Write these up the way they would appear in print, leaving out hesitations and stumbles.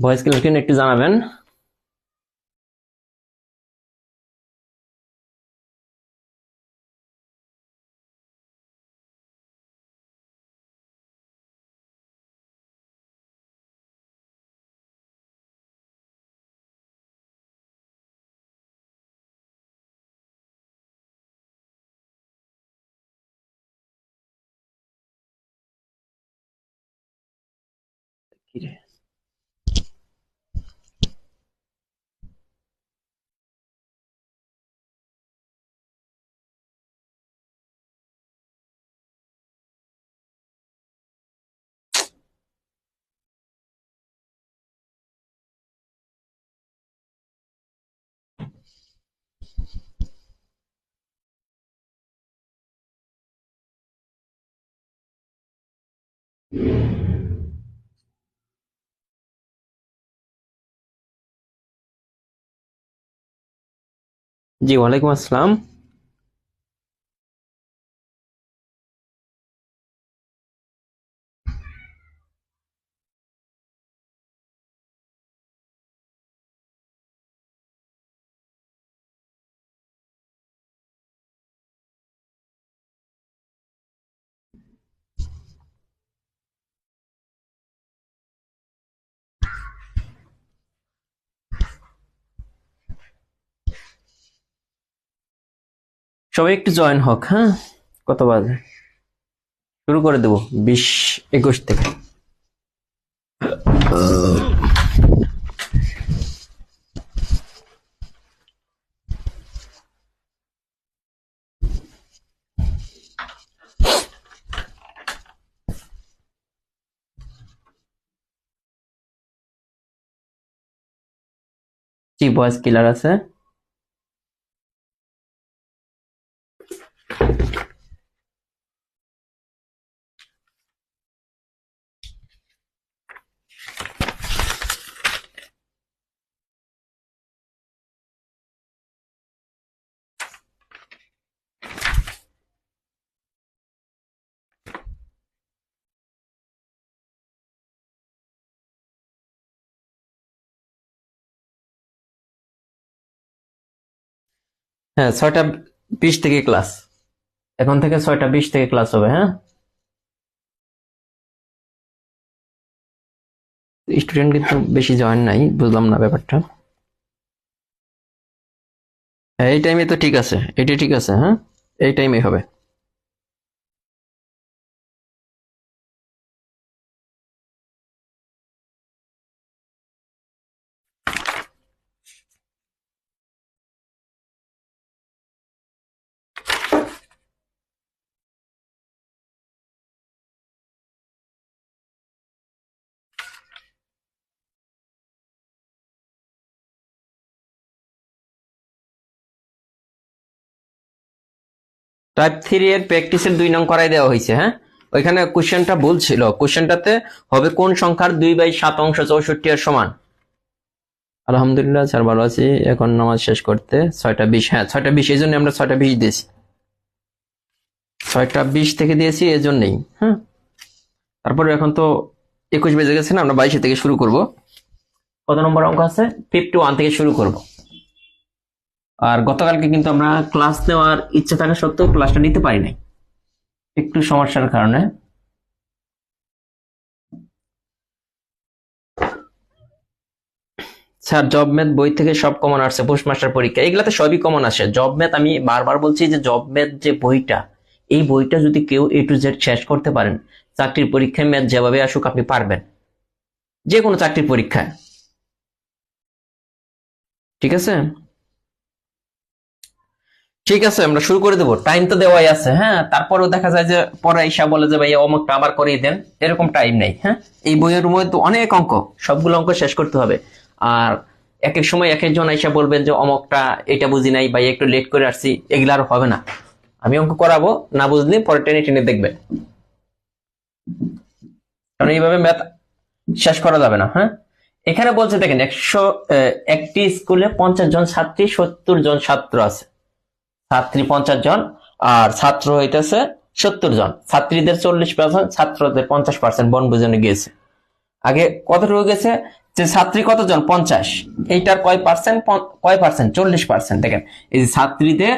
Voice clear কিনা একটু জানাবেন। কিরে, জি ওয়ালাইকুম আসসালাম। সবাই একটু জয়েন হোক, হ্যাঁ? কত বাজে? শুরু করে দেবো 20-21 থেকে। জি ভয়েস ক্লিয়ার আছে। হ্যাঁ, 6টা 20 থেকে ক্লাস। এখন থেকে 6টা 20 থেকে ক্লাস হবে, হ্যাঁ? স্টুডেন্ট কিন্তু বেশি জয়েন নাই, বুঝলাম না ব্যাপারটা। হ্যাঁ, এই টাইমে তো ঠিক আছে, এটা ঠিক আছে, হ্যাঁ? এই টাইমে হবে। টাইপ 3 এর প্র্যাকটিসের 2 নং করাই দেওয়া হয়েছে, হ্যাঁ? ওইখানে কোশ্চেনটা ভুল ছিল। কোশ্চেনটাতে হবে কোন সংখ্যার 2/7 অংশ 64 এর সমান। আলহামদুলিল্লাহ স্যার, ভালো আছি। এখন নামাজ শেষ করতে 6টা 20। হ্যাঁ, 6টা 20, এই জন্য আমরা 6টা 20 দিয়েছি। 6টা 20 থেকে দিয়েছি এজন্যই, হ্যাঁ? তারপরে এখন তো 21 বেজে গেছে না, আমরা 22 থেকে শুরু করব। কত নম্বর অঙ্ক আছে? 51 থেকে শুরু করব। আর গতকালকে কিন্তু আমরা ক্লাস নেওয়ার ইচ্ছা থাকা সত্ত্বেও ক্লাসটা নিতে পারি নাই, একটু সমস্যার কারণে। স্যার, জব ম্যাথ বই থেকে সব কমন আসছে পোস্টমাস্টার পরীক্ষা, এগুলাতে সবই কমন আসে। জব ম্যাথ, আমি বারবার বলছি যে জব ম্যাথ যে বইটা, এই বইটা যদি কেউ A to Z শেষ করতে পারেন, চাকরির পরীক্ষায় ম্যাথ যেভাবে আসুক আপনি পারবেন, যে কোনো চাকরির পরীক্ষায়। ঠিক আছে, ঠিক আছে, আমরা শুরু করে দেবো। টাইম তো দেওয়াই আছে, হ্যাঁ? তারপরেও দেখা যায় যে পরে ঈশা বলে যে ভাইয়া অমুকটা আবার করিয়ে দেন, এরকম টাইম নেই, হ্যাঁ? এই বইয়ের মধ্যে তো অনেক অঙ্ক, সবগুলো অঙ্ক শেষ করতে হবে। আর এক এক সময় এক একজন ঈশা বলবেন যে অমুকটা এটা বুঝি নাই, ভাই একটু লেট করে আসছি, এগুলো আর হবে না। আমি অঙ্ক করাবো, না বুঝলে পরে টেনে টেনে দেখবেন, কারণ এইভাবে ম্যাথ শেষ করা যাবে না, হ্যাঁ? এখানে বলছে দেখেন, একটি স্কুলে 50 জন ছাত্রী, 70 জন ছাত্র আছে। ছাত্রী 50 জন আর ছাত্র হইতেছে 70 জন। ছাত্রীদের 40%, ছাত্রদের 50% বনভোজনে গিয়েছে। আগে কতটুকু গেছে? যে ছাত্রী কতজন 50, এইটার কয় পার্সেন্ট 40%। দেখেন এই যে ছাত্রীদের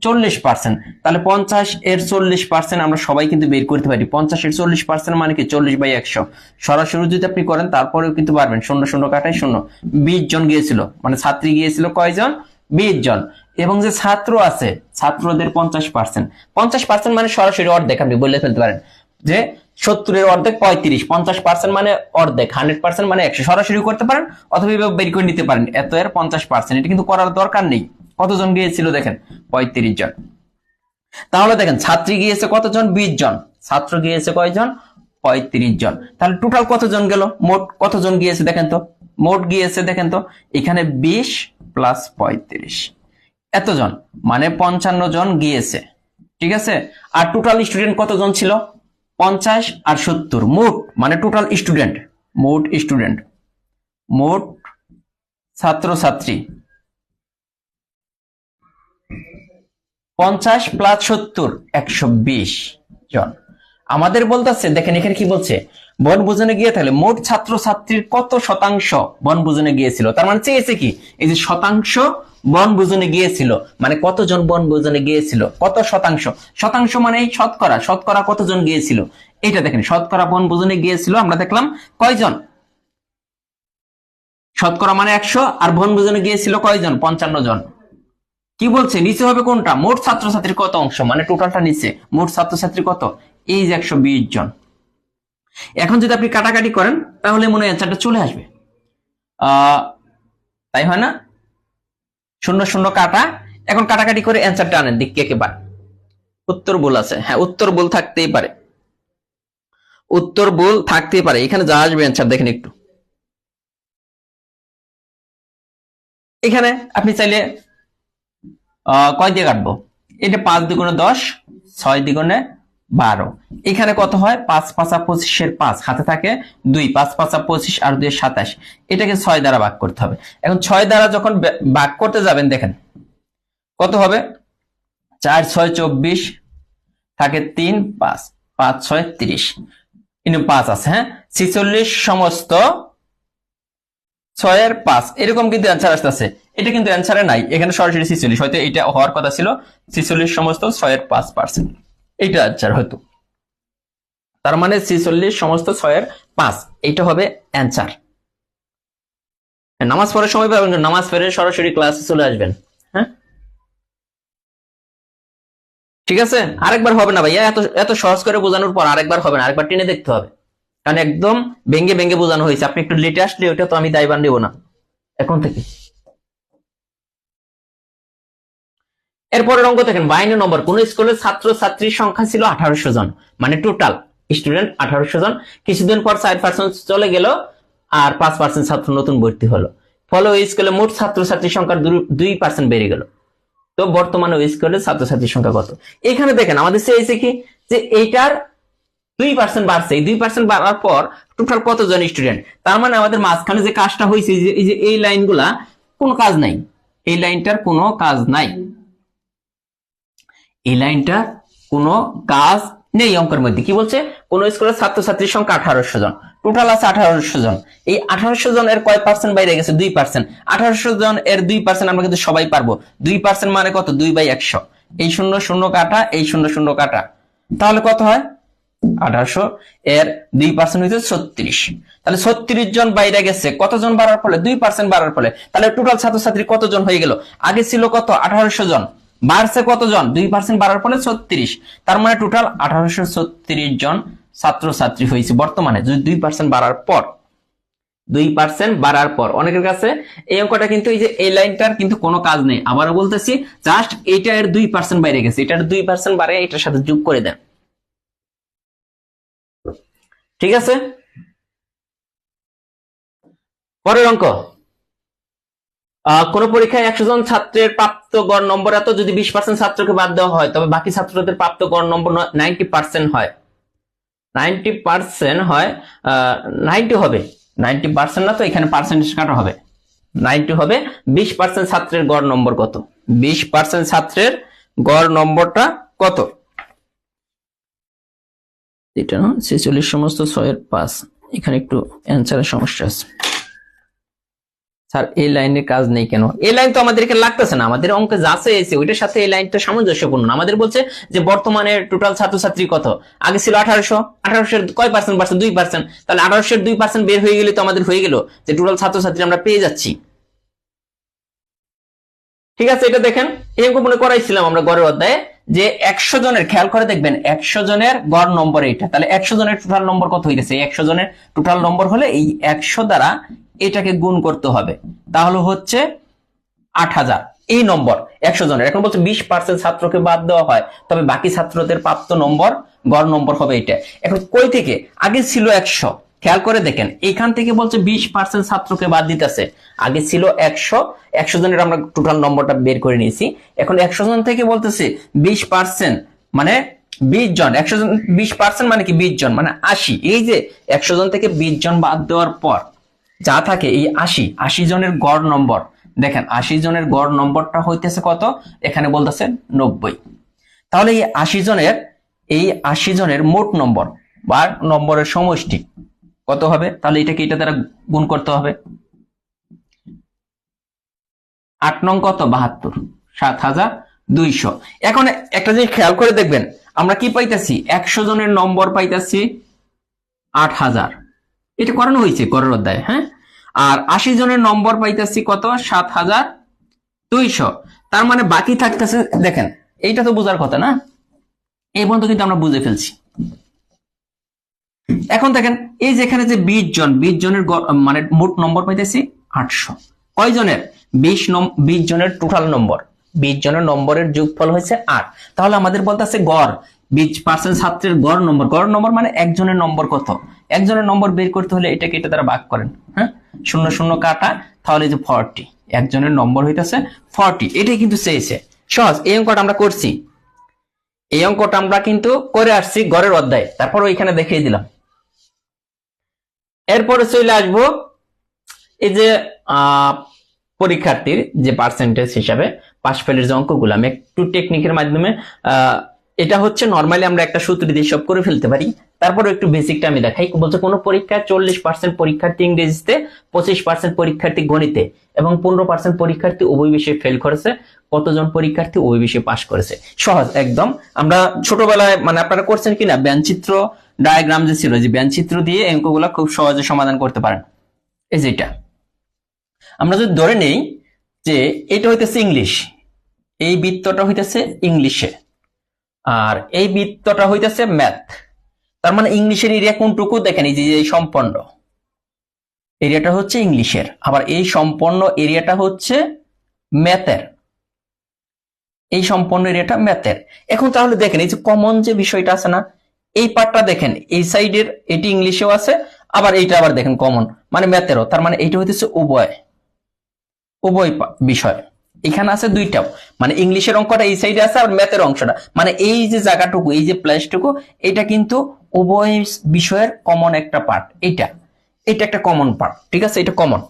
40%, তাহলে 50 এর 40% আমরা সবাই কিন্তু বের করতে পারি। 50 এর 40% মানে কি 40/100। সরাসরি যদি আপনি করেন তারপরেও কিন্তু পারবেন। 0 0 কাটায় 0, 20 জন গিয়েছিল, মানে ছাত্রী গিয়েছিল কয়জন, 20 জন। এবং যে ছাত্র আছে, ছাত্রদের 50%, 50% মানে সরাসরি অর্ধেক আপনি বলে ফেলতে পারেন যে 70 এর অর্ধেক 35, 50% মানে অর্ধেক, 100% মানে 100। সরাসরি করতে পারেন অথবা বের করে নিতে পারেন, এত এর 50%। এটা কিন্তু করার দরকার নেই। কতজন গিয়েছিল দেখেন, 35 জন। তাহলে দেখেন ছাত্রী গিয়েছে কতজন, 20 জন, ছাত্র গিয়েছে কয়জন, 35 জন। তাহলে টোটাল কতজন গেল, মোট কতজন গিয়েছে দেখেন তো, মোট গিয়েছে দেখেন তো, এখানে 20 প্লাস 35 এতজন, মানে 55 জন গিয়েছে। ঠিক আছে। আর টোটাল স্টুডেন্ট কতজন ছিল, 50 আর 70, মোট মানে টোটাল স্টুডেন্ট, মোট ছাত্রছাত্রী 50 প্লাস 70 120 জন। আমাদের বলতেছে, দেখেন এখানে কি বলছে, বনভোজনে গিয়ে তাহলে মোট ছাত্রছাত্রীর কত শতাংশ বনভোজনে গিয়েছিল। তার মানে চেয়েছে কি, এই যে শতাংশ বনভোজনে গিয়েছিল, মানে কতজন বনভোজনে গিয়েছিল, কত শতাংশ। শতাংশ মানে শতকরা, শতকরা কতজন গিয়েছিল। এটা দেখেন শতকরা বনভোজনে গিয়েছিল, আমরা দেখলাম কয়জন, শতকরা মানে 100, আর বনভোজনে গিয়েছিল কয়জন, 55 জন। কি বলছে, নিচে হবে কোনটা, মোট ছাত্রছাত্রীর কত অংশ, মানে টোটালটা নিচে, মোট ছাত্রছাত্রী কত, এই যে 120 জন। এখন যদি আপনি কাটাকাটি করেন তাহলে মনে হয় অ্যান্সারটা চলে আসবে। তাই হয় না, 0 0 কাটা। এখন কাটাকাটি করে অ্যান্সারটা আনেন, দিক কে বার। উত্তর ভুল আছে, হ্যাঁ উত্তর ভুল থাকতেই পারে, উত্তর ভুল থাকতেই পারে। এখানে যা আসবে অ্যান্সার দেখেন একটু। এখানে আপনি চাইলে কয় দিয়ে কাটবো, এটা 5 দ্বিগুণে 10, 6 দ্বিগুণে 12। এখানে কত হয়, 5 5 25 5 হাতে থাকে 2, 5 5 25 আর 2 27। এটাকে 6 দ্বারা ভাগ করতে হবে। এখন 6 দ্বারা যখন ভাগ করতে যাবেন দেখেন কত হবে, 4 6 24 থাকে 3 5, 5 6 30, কিন্তু 5 আছে, হ্যাঁ 46 সমস্ত 6 এর 5, এরকম কিন্তু অ্যান্সার আসতেছে। এটা কিন্তু অ্যান্সারে নাই, এখানে সরাসরি 46, হয়তো এটা হওয়ার কথা ছিল 46 সমস্ত 6 এর 5%, এইটা অ্যান্সার হয়তো। তার মানে 46 সমস্ত 6 এর 5, এইটা হবে অ্যান্সার। নামাজ পড়ার সময় পাবেন, নামাজ পড়ে সরাসরি ক্লাসে চলে আসবেন। হ্যাঁ ঠিক আছে, আরেকবার হবে না ভাইয়া, এত এত সহজ করে বোঝানোর পর আরেকবার হবে না, আরেকবার টেনে দেখতে হবে, কারণ একদম ভেঙ্গে ভেঙ্গে বোঝানো হয়েছে। আপনি একটু লেটে আসলে ওটা তো আমি দায়ভার নেব না এখন থেকে। এরপরের অঙ্ক দেখেন, 52 নম্বর, কোন স্কুলের ছাত্র ছাত্রীর সংখ্যা ছিল 1800 জন, মানে টোটাল স্টুডেন্ট 1800 জন। কিছুদিন পর 4% চলে গেল আর 5% ছাত্র নতুন ভর্তি হলো, ফলে ওই স্কুলে মোট ছাত্রছাত্রীর সংখ্যা 2% বেড়ে গেল। তো বর্তমানে ওই স্কুলের ছাত্রছাত্রীর সংখ্যা কত। এখানে দেখেন আমাদের চেয়েছে কি, যে এইটার 2% বাড়ছে, এই 2% বাড়ার পর টোটাল কতজন স্টুডেন্ট। তার মানে আমাদের মাঝখানে যে কাজটা হয়েছে, এই যে এই লাইনগুলা কোনো কাজ নাই, এই লাইনটার কোনো কাজ নাই, এই লাইনটার কোনো কাজ নেই অঙ্কের মধ্যে। কি বলছে, কোন স্কুলের ছাত্রছাত্রীর সংখ্যা 1800 জন, টোটাল আছে 1800 জন। এই 1800 জন এর কয় পার্সেন্ট বাইরে গেছে, 2%। 1800 জন এর 2% আমরা কিন্তু সবাই পারবো, 2% মানে কত, 2/100। এই 0 0 কাটা, এই 0 0 কাটা, তাহলে কত হয়, 1800 এর 2% হইতে 36। তাহলে 36 জন বাইরে গেছে, কতজন বাড়ার ফলে, 2% বাড়ার ফলে। তাহলে টোটাল ছাত্রছাত্রী কতজন হয়ে গেল, আগে ছিল কত 1800 জন, বাড়ছে কতজন, 2% বাড়ার ফলে 36। তার মানে টোটাল 1836 জন ছাত্রছাত্রী হয়েছে বর্তমানে, যদি 2% বাড়ার পর, 2% বাড়ার পর। অনেকের কাছে এই অঙ্কটা কিন্তু এই যে এই লাইনটার কিন্তু কোনো কাজ নেই, আবারও বলতেছি, জাস্ট এইটা এর 2% বাইরে গেছে, এটার 2% বাড়ে এটার সাথে যোগ করে দেন, ঠিক আছে। পরের অঙ্ক, কোন পরীক্ষায় 100 জন ছাত্রের প্রাপ্ত গড় নম্বর এত, যদি 20% ছাত্রকে বাদ দেওয়া হয় তবে বাকি ছাত্রদের প্রাপ্ত গড় নম্বর 90% হয়। 90% হয়, 90 হবে, 90% না তো, এখানে পার্সেন্টেজ কাটা হবে, 90 হবে। 20% ছাত্রের গড় নম্বর কত, 20% ছাত্রের গড় নম্বরটা কত, এটা না 46 সমস্ত 6 এর 5, এখানে একটু অ্যান্সারের সমস্যা আছে। স্যার এই লাইনের কাজ নেই কেন? এই লাইন তো আমাদেরকে লাগতেছে না, আমাদের অঙ্কে যা চেয়েছে ওইটার সাথে এই লাইনটা সামঞ্জস্যপূর্ণ না। আমাদের বলছে যে বর্তমানে টোটাল ছাত্রছাত্রী কত, আগে ছিল 1800, 1800 কয় পার্সেন্ট বাড়ছে? 2%। তাহলে 1800 2% বের হয়ে গেলে তো আমাদের হয়ে গেল যে টোটাল ছাত্রছাত্রী আমরা পেয়ে যাচ্ছি। ঠিক আছে, এটা দেখেন এই অঙ্ক মনে করাইছিলাম আমরা গড়ের অধ্যায়ে, যে 100 জনের, খেয়াল করে দেখবেন 100 জনের গড় নম্বর এইটা। তাহলে 100 জনের টোটাল নম্বর কত হয়ে গেছে? 100 জনের টোটাল নম্বর হলে এই 100 দ্বারা এটাকে গুণ করতে হবে, তাহলে হচ্ছে 8000 এই নম্বর 100 জনের। এখন বলছে 20% ছাত্রকে বাদ দেওয়া হয়, তবে বাকি ছাত্রদের প্রাপ্ত নম্বর গড় নম্বর হবে এটা। এখন কই থেকে? আগে ছিল 100, খেয়াল করে দেখেন এখান থেকে বলছে 20% ছাত্রকে বাদ দিতেছে। আগে ছিল 100 জনের আমরা টোটাল নম্বরটা বের করে নিয়েছি। এখন 100 জন থেকে বলতেছে 20% মানে 20 জন। 100 জন 20% মানে কি? 20 জন মানে 80। এই যে 100 জন থেকে 20 জন বাদ দেওয়ার পর যা থাকে এই 80 জনের গড় নম্বর। দেখেন 80 জনের গড় নম্বরটা হইতেছে কত? এখানে বলতেছে 90। তাহলে এই 80 জনের মোট নম্বর বা নম্বরের সমষ্টি কত হবে? তাহলে এটাকে এটা দ্বারা গুণ করতে হবে। 8 নং কত? 72, 7200। এখন একটা জিনিস খেয়াল করে দেখবেন, আমরা কি পাইতেছি? 100 জনের নম্বর পাইতেছি 8000, এটা করানো হয়েছে গড়ের অধ্যায়ে, হ্যাঁ। আর 80 জনের নম্বর পাইতেছি কত? 7200। তার মানে বাকি থাকতেছে, দেখেন এইটা তো বোঝার কথা না, এই পর্যন্ত কিন্তু আমরা বুঝে ফেলছি। এখন দেখেন এই যে এখানে যে 20 জনের মানে মোট নম্বর পাইতেছি 800। কয় জনের? 20 জনের টোটাল নম্বর, 20 জনের নম্বরের যোগফল হয়েছে 8। তাহলে আমাদের বলতেছে গড় 20% ছাত্রের গড় নম্বর। গড় নম্বর মানে একজনের নম্বর কত? একজনের নম্বর বের করতে হলে এটাকে এটা দ্বারা ভাগ করেন, হ্যাঁ, 0 0 কাটা, তাহলে যে 40, একজনের নম্বর হইতেছে 40। এটাই কিন্তু চেয়েছে। সহজ এই অঙ্কটা আমরা করছি, এই অঙ্কটা আমরা কিন্তু করে আসছি গড়ের অধ্যায়ে, তারপর ওইখানে দেখিয়ে দিলাম। এরপরে চলে আসবো এই যে পরীক্ষার্থীর যে পার্সেন্টেজ হিসাবে পাস ফেলের যে অঙ্কগুলো আমি একটু টেকনিকের মাধ্যমে এটা হচ্ছে নরমালি আমরা একটা সূত্র দিয়ে সব করে ফেলতে পারি, তারপরে একটু বেসিকটা আমি দেখাই। বলছে কোন পরীক্ষায় 40% পরীক্ষার্থী ইংরেজিতে, 25% পরীক্ষার্থী গণিতে এবং 15% পরীক্ষার্থী উভয় বিষয়ে ফেল করেছে, কতজন পরীক্ষার্থী উভয় বিষয়ে পাস করেছে? সহজ একদম। আমরা ছোটবেলায় মানে আপনারা করছেন কিনা ব্যানচিত্র ডায়াগ্রাম যে ছিল, যে ব্যানচিত্র দিয়ে অঙ্কগুলো খুব সহজে সমাধান করতে পারেন। এই যেটা আমরা যদি ধরে নেই যে এটা হইতেছে ইংলিশ, এই বৃত্তটা হইতেছে ইংলিশে, আর এই বৃত্তটা হইতেছে ম্যাথ। তার মানে ইংলিশের এরিয়া কোনটুকু? দেখেন এই যে সম্পন্ন এরিয়াটা হচ্ছে ইংলিশের, আবার এই সম্পন্ন এরিয়াটা হচ্ছে ম্যাথের, এই সম্পন্ন এরিয়াটা ম্যাথের। এখন তাহলে দেখেন এই যে কমন যে বিষয়টা আছে না, এই পার্টটা দেখেন এই সাইডের এটি ইংলিশেও আছে, আবার এইটা আবার দেখেন কমন মানে ম্যাথেরও। তার মানে এইটা হইতেছে উভয় বিষয় এখানে আছে দুইটাও, মানে ইংলিশের অঙ্কটা এই সাইডে আছে আর ম্যাথের অংশটা, মানে এই যে জায়গাটুকু, এই যে প্লেসটুকু, এটা কিন্তু উভয় বিষয়ের কমন একটা পার্ট। এটা একটা কমন পার্ট, ঠিক আছে, এটা কমন।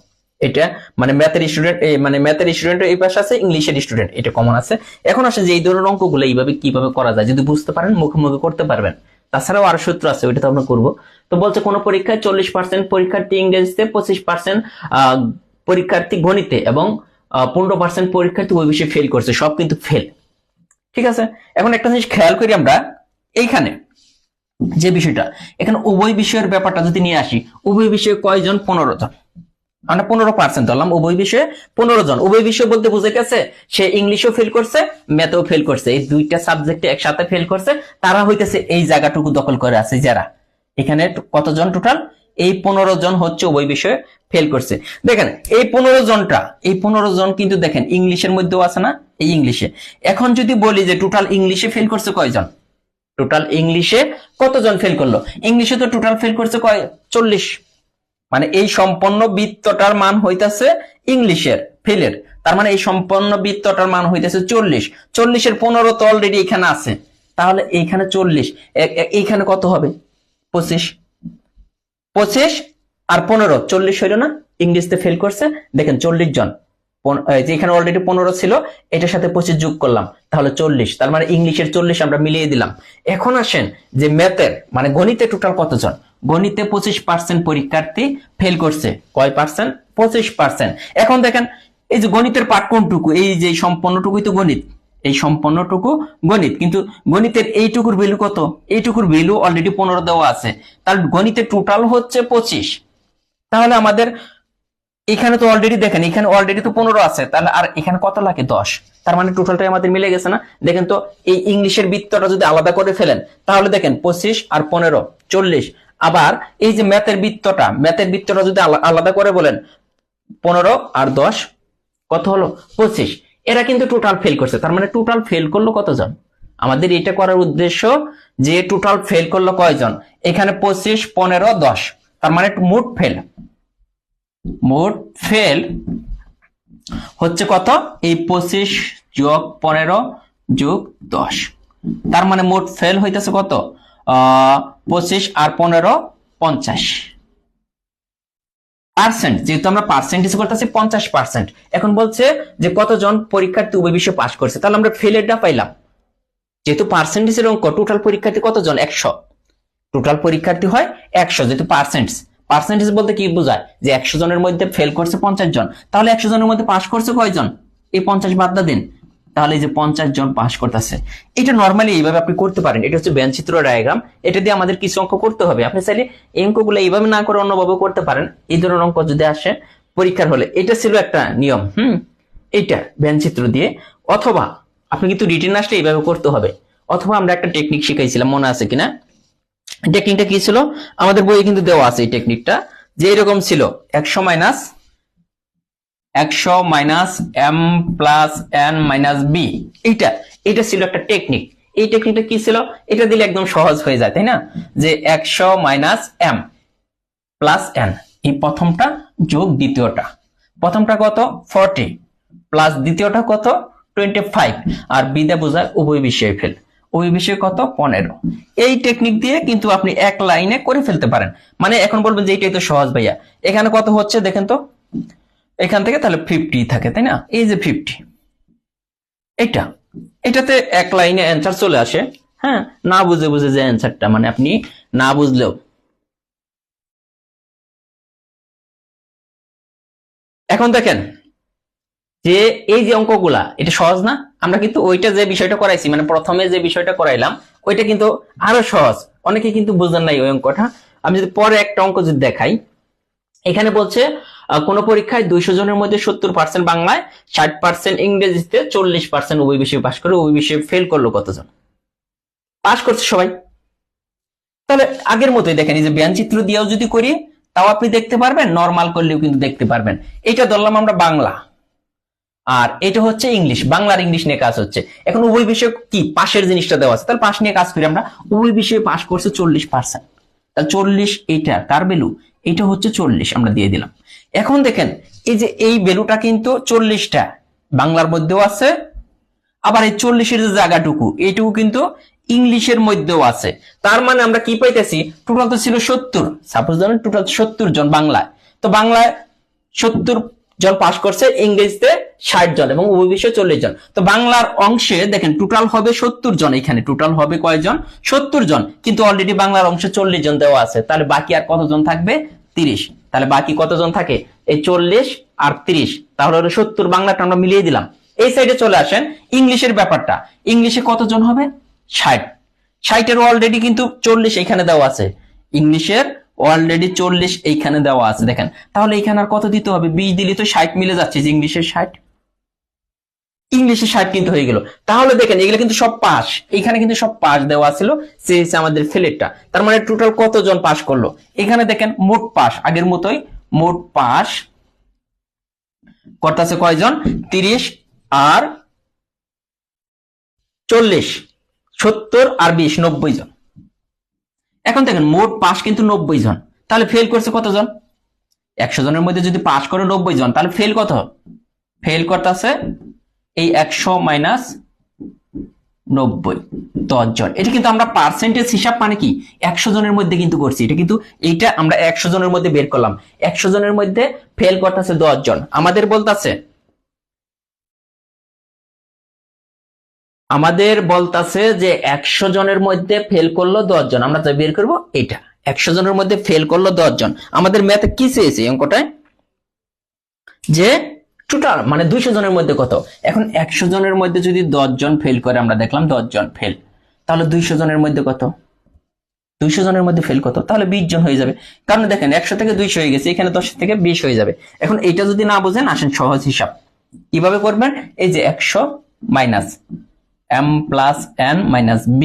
এটা মানে ম্যাথের স্টুডেন্ট, মানে ম্যাথের স্টুডেন্ট এই পাশে আছে, ইংলিশের স্টুডেন্ট, এটা কমন আছে। এখন আসে যে এই ধরনের অঙ্কগুলো এইভাবে কিভাবে করা যায়, যদি বুঝতে পারেন মুখে করতে পারবেন। তাছাড়াও আরো সূত্র আছে, ওইটা তো আমরা করবো। তো বলছে কোন পরীক্ষায় 40% পরীক্ষার্থী ইংরেজিতে, 25% পরীক্ষার্থী গণিতে এবং 15% পরীক্ষার্থী ওই বিষয়ে ফেল করছে, সব কিন্তু ফেল। ঠিক আছে, এখন একটা জিনিস খেয়াল করি আমরা, এইখানে যে বিষয়টা, এখানে উভয় বিষয়ের ব্যাপারটা যদি নিয়ে আসি, উভয় বিষয়ে কয়জন? 15 জন। আমরা 15% ধরলাম, উভয় বিষয়ে 15 জন। উভয় বিষয় বলতে বুঝে গেছে সে ইংলিশও ফেল করছে, ম্যাথও ফেল করছে, এই দুইটা সাবজেক্টে একসাথে ফেল করছে। তারা হইতেছে এই জায়গাটুকু দখল করে আছে যারা, এখানে কতজন টোটাল? এই 15 জন হচ্ছে উভয় বিষয়ে ফেল করছে। দেখেন এই 15 জন কিন্তু দেখেন ইংলিশের মধ্যেও আছে না, এই ইংলিশে। এখন যদি বলি যে টোটাল ইংলিশে ফেল করছে কয়জন, টোটাল ইংলিশে কতজন ফেল করলো? ইংলিশে তো টোটাল ফেল করছে 40, মানে এই সম্পন্ন বৃত্তটার মান হইতেছে ইংলিশের ফেলের, তার মানে এই সম্পন্ন বৃত্তটার মান হইতেছে 40। 40-এর 15 তো অলরেডি এখানে আছে, তাহলে এইখানে 40, এইখানে কত হবে? 25 আর 15, 40 হইল না? ইংলিশতে ফেল করছে দেখেন 40 জন, যেখানে অলরেডি 15 ছিল, এটার সাথে 25 যোগ করলাম, তাহলে 40। তার মানে ইংলিশের 40 আমরা মিলিয়ে দিলাম। এখন আসেন যে ম্যাথের মানে গণিতে টোটাল কতজন? গণিতে 25% পরীক্ষার্থী ফেল করছে। কয় পার্সেন্ট? 25%। এখন দেখেন এই যে গণিতের পাঠ কোনটুকু, এই যে সম্পূর্ণটুকুই তো গণিত, এই সম্পূর্ণটুকু গণিত, কিন্তু গণিতের এইটুকুর ভ্যালু কত? এইটুকুর ভ্যালু অলরেডি 15 দেওয়া আছে, তাহলে গণিতের টোটাল হচ্ছে 25। তাহলে আমাদের এখানে তো অলরেডি দেখেন, এখানে অলরেডি তো 15 আছে, তাহলে আর এখানে কত লাগে? 10। তার মানে টোটালটাই আমাদের মিলে গেছে না? দেখেন তো, এই ইংলিশের বৃত্তটা যদি আলাদা করে ফেলেন তাহলে দেখেন 25 আর 15 40। আবার এই যে ম্যাথের বৃত্তটা যদি আলাদা করে বলেন 15 আর 10 কত হলো? 25। এরা কিন্তু টোটাল ফেল করছে, তার মানে টোটাল ফেল করলো কতজন? আমাদের এটা করার উদ্দেশ্য যে টোটাল ফেল করলো কয়জন। এখানে 25 15 10, তার মানে মোট ফেল হচ্ছে কত? এই 25 যোগ 15 যোগ 10, তার মানে মোট ফেল হইতেছে কত? 25 আর 15 50%। যেহেতু আমরা পার্সেন্টেজ করতেছি 50%। এখন বলছে যে কতজন পরীক্ষার্থী উভয় বিষয়ে পাস করছে, তাহলে আমরা ফেলেরটা পাইলাম। যেহেতু পার্সেন্টেজের অঙ্ক, টোটাল পরীক্ষার্থী কতজন? 100। টোটাল পরীক্ষার্থী হয় 100, যেহেতু পার্সেন্টেজ বলতে কি বোঝায়? যে 100 জনের মধ্যে ফেল করছে 50 জন, তাহলে 100 জনের মধ্যে পাস করছে কয়জন? এই 50 বাদ দিন, তাহলে এই যে 50 জন পাস করতেছে। এটা নর্মালি এইভাবে আপনি করতে পারেন, এটা হচ্ছে ব্যঞ্চিত্র ডায়াগ্রাম। এটা দিয়ে আমাদের কিছু অঙ্ক করতে হবে, আপনি চাইলে এই অঙ্কগুলো এইভাবে না করে অন্যভাবে করতে পারেন। এই ধরনের অঙ্ক যদি আসে পরীক্ষার হলে, এটা ছিল একটা নিয়ম। এইটা ব্যঞ্চিত্র দিয়ে, অথবা আপনি কিন্তু রিটেন আসলে এইভাবে করতে হবে, অথবা আমরা একটা টেকনিক শিখাইছিলাম, মনে আছে কিনা? টেকনিকটা কি ছিল? আমাদের বইয়ে কিন্তু দেওয়া আছে এই টেকনিকটা, যে এরকম ছিল 100 minus m plus n minus b। এটা ছিল একটা টেকনিক। এই টেকনিকটা কি ছিল? এটা দিলে একদম সহজ হয়ে যায়, তাই না? যে 100 মাইনাস m প্লাস n, এই প্রথমটা যোগ দ্বিতীয়টা। প্রথমটা কত? 40 প্লাস দ্বিতীয়টা কত? 25। আর b দিয়ে বোঝায় উভয় বিষয়ে ফেল। ওই বিষয়ে কত? 15। এই টেকনিক দিয়ে কিন্তু আপনি এক লাইনে করে ফেলতে পারেন। মানে এখন বলবেন যে এটাই তো সহজ ভাইয়া, এখানে কত হচ্ছে দেখেন তো, এখান থেকে তাহলে 50 থাকে, তাই না? এই যে 50, এটাতে এক লাইনে অ্যান্সার চলে আসে। হ্যাঁ, না বুঝে যে অ্যান্সারটা, মানে আপনি না বুঝলেও। এখন দেখেন যে এই যে অঙ্কগুলা, এটা সহজ না? আমরা কিন্তু ওইটা যে বিষয়টা করাইছি, মানে প্রথমে যে বিষয়টা করাইলাম ওইটা কিন্তু আরো সহজ। অনেকে কিন্তু বুঝেন নাই ওই অঙ্কটা। আমি যদি পরে একটা অঙ্ক যদি দেখাই, এখানে বলছে কোন পরীক্ষায় 200 জনের মধ্যে 70% বাংলায়, 60% ইংরেজিতে, 40% উভয় বিষয়ে পাস করে, উভয় বিষয়ে ফেল করলো কতজন? পাস করছে সবাই। তাহলে আগের মতোই দেখেন, এই যে ব্যঞ্চিত্র দিয়েও যদি করি তাও আপনি দেখতে পারবেন, নরমাল করলেও কিন্তু দেখতে পারবেন। এটা ধরলাম আমরা বাংলা, আর এটা হচ্ছে ইংলিশ, বাংলার ইংলিশ নিয়ে কাজ হচ্ছে। এখন উভয় বিষয়ে কি পাশের জিনিসটা দেওয়া আছে, তাহলে পাশ নিয়ে কাজ করি আমরা। উভয় বিষয়ে পাস করছে 40%, তাহলে 40, এইটা কার ভ্যালু? এটা হচ্ছে 40, আমরা দিয়ে দিলাম। এখন দেখেন এই যে এই ভ্যালুটা কিন্তু 40টা বাংলার মধ্যেও আছে, আবার এই 40-এর যে জায়গাটুকু এইটুকু কিন্তু ইংলিশের মধ্যেও আছে। তার মানে আমরা কি পাইতেছি? টোটাল তো ছিল 70, সাপোজ ধরেন টোটাল 70 জন বাংলায়, তো বাংলায় 70 জন পাস করছে, ইংরেজিতে 60 জন, এবং উভয় বিষয়ে 40 জন। তো বাংলার অংশে দেখেন টোটাল হবে 70 জন, এখানে টোটাল হবে কয়জন? 70 জন, কিন্তু অলরেডি বাংলার অংশে 40 জন দেওয়া আছে, তাহলে বাকি আর কতজন থাকবে? 30। তাহলে বাকি কতজন থাকে? এই 40 আর 30, তাহলে 70। বাংলাটা আমরা মিলিয়ে দিলাম। এই সাইডে চলে আসেন ইংলিশের ব্যাপারটা, ইংলিশে কতজন হবে? 60। 60-এর অলরেডি কিন্তু 40 এখানে দেওয়া আছে, ইংলিশের অলরেডি 40 এইখানে দেওয়া আছে, দেখেন। তাহলে এখানে আর কত দিতে হবে? 20 দিলে তো 60 মিলে যাচ্ছে, যে ইংলিশের 60, ইংলিশের 60 কিন্তু হয়ে গেল। তাহলে দেখেন এগুলো কিন্তু সব পাস, এখানে কিন্তু সব পাস দেওয়া ছিল, সে আমাদের ফেলেরটা। তার মানে টোটাল কতজন পাস করলো? এখানে দেখেন মোট পাস আগের মতোই, মোট পাস করতেছে কয়জন? 30 আর 40, 70 আর 20, 90 জন। এখন দেখেন মোট পাস কিন্তু 90 জন, তাহলে ফেল করছে কতজন? 100 জনের মধ্যে যদি পাস করে 90 জন, তাহলে ফেল কত? ফেল করতেছে এই 100 মাইনাস 90, 10 জন। এটা কিন্তু আমরা পার্সেন্টেজ হিসাব, মানে কি 100 জনের মধ্যে কিন্তু করছি, এটা কিন্তু এইটা আমরা 100 জনের মধ্যে বের করলাম। 100 জনের মধ্যে ফেল করতেছে 10 জন। আমাদের বলতাছে যে 100 জনের মধ্যে ফেল করলো 10 জন, আমরা তো বের করবো এটা 100 জনের মধ্যে ফেল করলো 10 জন। আমাদের ম্যাথে কি চেয়েছে অঙ্কটায়, যে টোটাল মানে 200 জনের মধ্যে কত। এখন 100 জনের মধ্যে যদি 10 জন ফেল করে, আমরা দেখলাম 10 জন ফেল, তাহলে 200 জনের মধ্যে কত, 200 জনের মধ্যে ফেল কত, তাহলে 20 জন হয়ে যাবে। কারণ দেখেন 100 থেকে 200 হয়ে গেছে, এখানে 10 থেকে 20 হয়ে যাবে। এখন এটা যদি না বুঝেন, আসেন সহজ হিসাব কিভাবে করবেন। এই যে 100 minus m plus n minus b,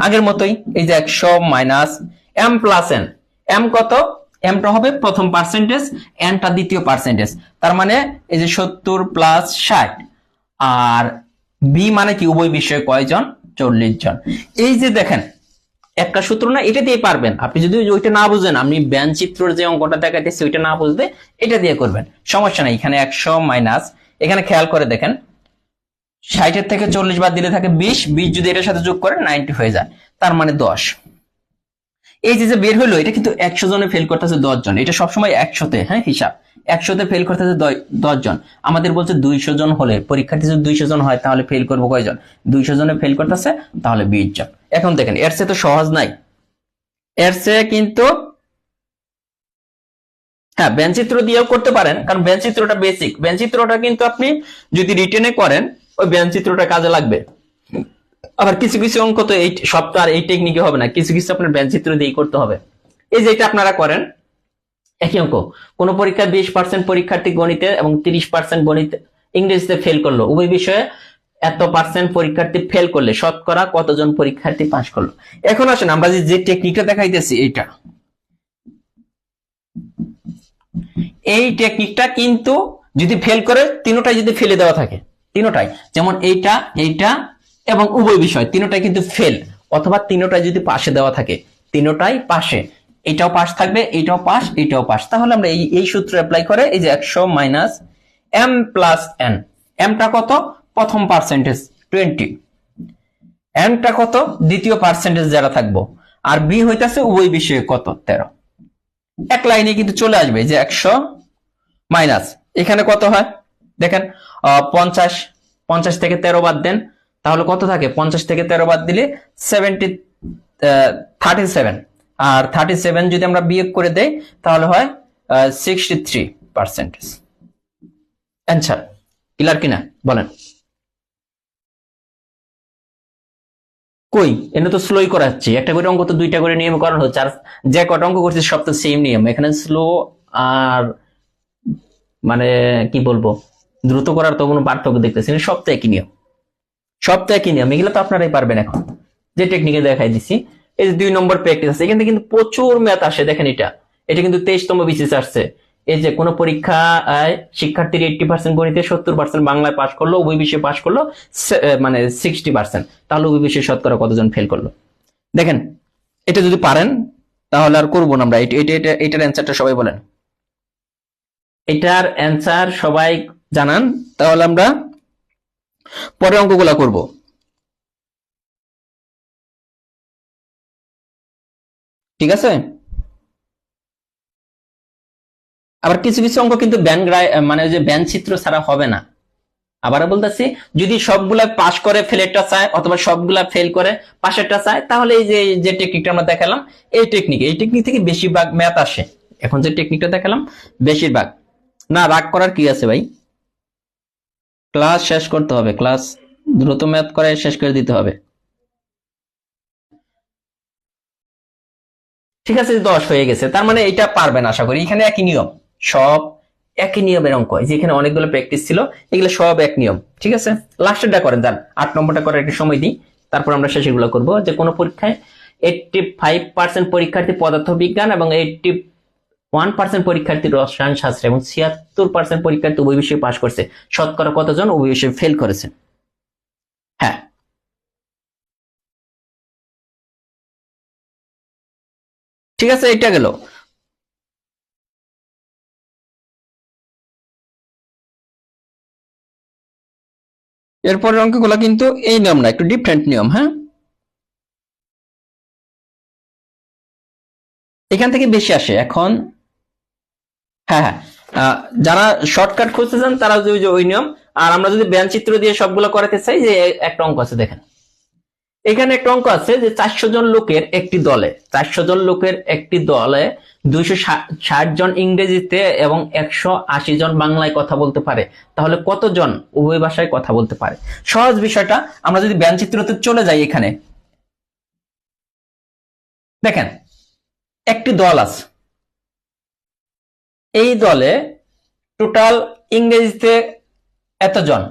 আগের মতোই এই যে 100 minus m plus n, m কত, mটা হবে প্রথম পার্সেন্টেজ, nটা দ্বিতীয় পার্সেন্টেজ, তার মানে এই যে 70 প্লাস 60, আর b মানে কি উভয় বিষয়ে কয়জন, 40 জন। এই যে দেখেন একটা সূত্র না, এটা দিয়ে পারবেন। আপনি যদি ওইটা না বুঝেন, আপনি ব্যান চিত্রের যে অঙ্কটা দেখাইতেছি ওইটা না বুঝলে এটা দিয়ে করবেন, সমস্যা নাই। এখানে 100 মাইনাস, এখানে খেয়াল করে দেখেন 60 থেকে 40 বাদ দিলে থাকে 20, 20 যদি এটার সাথে যোগ করেন 90 হয়ে যায়, তার মানে 10। এই যে বের হলো, এটা কিন্তু 100 জনে ফেল করতেছে 10 জন, এটা সবসময় 100তে, হ্যাঁ হিসাব 100তে ফেল করতেছে 10 জন। আমাদের বলছে 200 জন হলে, পরীক্ষার্থী যদি 200 জন হয় তাহলে ফেল করবো কয়জন, 200 জনে ফেল করতেছে তাহলে 20 জন। এখন দেখেন এর চেয়ে তো সহজ নাই, এর চেয়ে কিন্তু হ্যাঁ বেঞ্চিত্র দিয়েও করতে পারেন, কারণ বেঞ্চিত্রটা বেসিক, বেঞ্চিত্রটা কিন্তু আপনি যদি রিটেনে করেন ওই বেঞ্চিত্রটা কাজে লাগবে। আবার কিছু কিছু অঙ্ক তো এই সব তো আর এই টেকনিকে হবে না, কিছু কিছু আপনার বেঞ্চিত্র দিয়েই করতে হবে। এই যে এটা আপনারা করেন একই অঙ্ক, কোন পরীক্ষায় 20% পরীক্ষার্থী গণিতে এবং 30% গণিত ইংরেজিতে ফেল করলো, উভয় বিষয়ে এত পার্সেন্ট পরীক্ষার্থী ফেল করলে শতকরা কতজন পরীক্ষার্থী পাস করলো। এখন আসেন আমরা যে টেকনিকটা দেখাইতেছি, এইটা এই টেকনিকটা কিন্তু যদি ফেল করে, তিনটাই যদি ফেলে দেওয়া থাকে, তিনটাই যেমন এইটা এইটা এবং উভয় বিষয় তিনটাই কিন্তু ফেল, অথবা তিনটাই যদি পাশে দেওয়া থাকে, তিনটাই পাশে, এটাও পাস থাকবে, এটাও পাস, এটাও পাস, তাহলে আমরা এই সূত্র অ্যাপ্লাই করে এই যে 100 মাইনাস m প্লাস n, mটা কত প্রথম পার্সেন্টেজ 20, nটা কত দ্বিতীয় পার্সেন্টেজ যারা থাকবো, আর b হইতাছে উভয় বিষয়ে কত 13। এক লাইনে কিন্তু চলে আসবে যে 100 মাইনাস এখানে কত হয় দেখেন 50, 50 থেকে 13 বাদ দেন, তাহলে কত থাকে, 50 থেকে 13 বাদ দিলে 37, আর 37 যদি আমরা বিয়োগ করে দেই তাহলে হয় 63%। অ্যান্সার ক্লিয়ার কিনা বলেন। কই এনে তো স্লোই করাচ্ছি, একটা করে অঙ্ক তো দুইটা করে নিয়ম করানো হচ্ছে, আর যে কটা অঙ্ক করছে সব তো সেম নিয়ম, এখানে স্লো আর মানে কি বলবো দ্রুত করার তো কোনো পার্থক্য দেখতেছি না, সব তো একই নিয়ম, সব তো একই নিয়ম, এগুলো তো আপনারাই পারবেন। এখন যে টেকনিকে দেখাই দিছি, এই যে 2 নম্বর প্র্যাকটিস আছে, এখান থেকে কিন্তু প্রচুর ম্যাথ আসে। দেখেন এটা কিন্তু 23তম বিসিএস আসছে। এই যে কোন পরীক্ষায় শিক্ষার্থীর 80% গণিতে, 70% বাংলায় পাস করলো, উভয় বিষয়ে পাস করলো মানে 60%, তাহলে উভয় বিষয়ে শতকরা কতজন ফেল করলো। দেখেন এটা যদি পারেন তাহলে আর করবো না আমরা। এটার অ্যান্সারটা সবাই বলেন, এটার অ্যান্সার সবাই জানান, তাহলে আমরা পরে অঙ্কগুলা করব। ঠিক আছে, আবার কিছু কিছু অঙ্ক কিন্তু মানে যে ব্যান চিত্র ছাড়া হবে না। আবার বলতেছি, যদি সবগুলা পাস করে ফেলেরটা চায়, অথবা সবগুলা ফেল করে পাশেরটা চায়, তাহলে এই যে টেকনিকটা আমরা দেখালাম, এই টেকনিক থেকে বেশিরভাগ ম্যাথ আসে। এখন যে টেকনিকটা দেখালাম বেশিরভাগ না, রাগ করার কি আছে ভাই, ক্লাস শেষ করতে হবে, ক্লাস দ্রুত ম্যাথ করে শেষ করে দিতে হবে। ঠিক আছে 10 হয়ে গেছে, তার মানে এটা পারবেন আশা করি। এখানে একই নিয়ম, সব একই নিয়মের অঙ্ক, যেখানে অনেকগুলো প্র্যাকটিস ছিল, এগুলো সব এক নিয়ম। ঠিক আছে, লাস্টেরটা করেন, যান 8 নম্বরটা করার একটা সময় দিই, তারপর আমরা শেষেরগুলো করবো। যে কোনো পরীক্ষায় 85% পরীক্ষার্থী পদার্থ বিজ্ঞান এবং 81% পরীক্ষার্থী রসায়ন শাস্ত্র এবং 76% পরীক্ষার্থী উভয় বিষয়ে পাশ করছে, শতকরা কতজন উভয় বিষয়ে ফেল করেছে। হ্যাঁ ঠিক আছে, এটা গেল। এরপরের অঙ্কগুলো কিন্তু এই নিয়ম না, একটু ডিফারেন্ট নিয়ম। হ্যাঁ এখান থেকে বেশি আসে এখন। হ্যাঁ হ্যাঁ, যারা শর্টকাট খুঁজতে চান তারা ওই নিয়ম। আর আমরা যদি ব্যান চিত্র দিয়ে সবগুলো করাতে চাই, যে একটা অঙ্ক আছে দেখেন, এখানে একটা অঙ্ক আছে যে 400 জন লোকের একটি দলে, 400 জন লোকের একটি দলে 260 জন ইংরেজিতে এবং 180 জন বাংলায় কথা বলতে পারে, তাহলে কতজন উভয় ভাষায় কথা বলতে পারে? সহজ বিষয়টা। আমরা যদি ব্যঞ্চিত্রতে চলে যাই, এখানে দেখেন একটি দল আছে, এই দলে টোটাল ইংরেজিতে এতজন,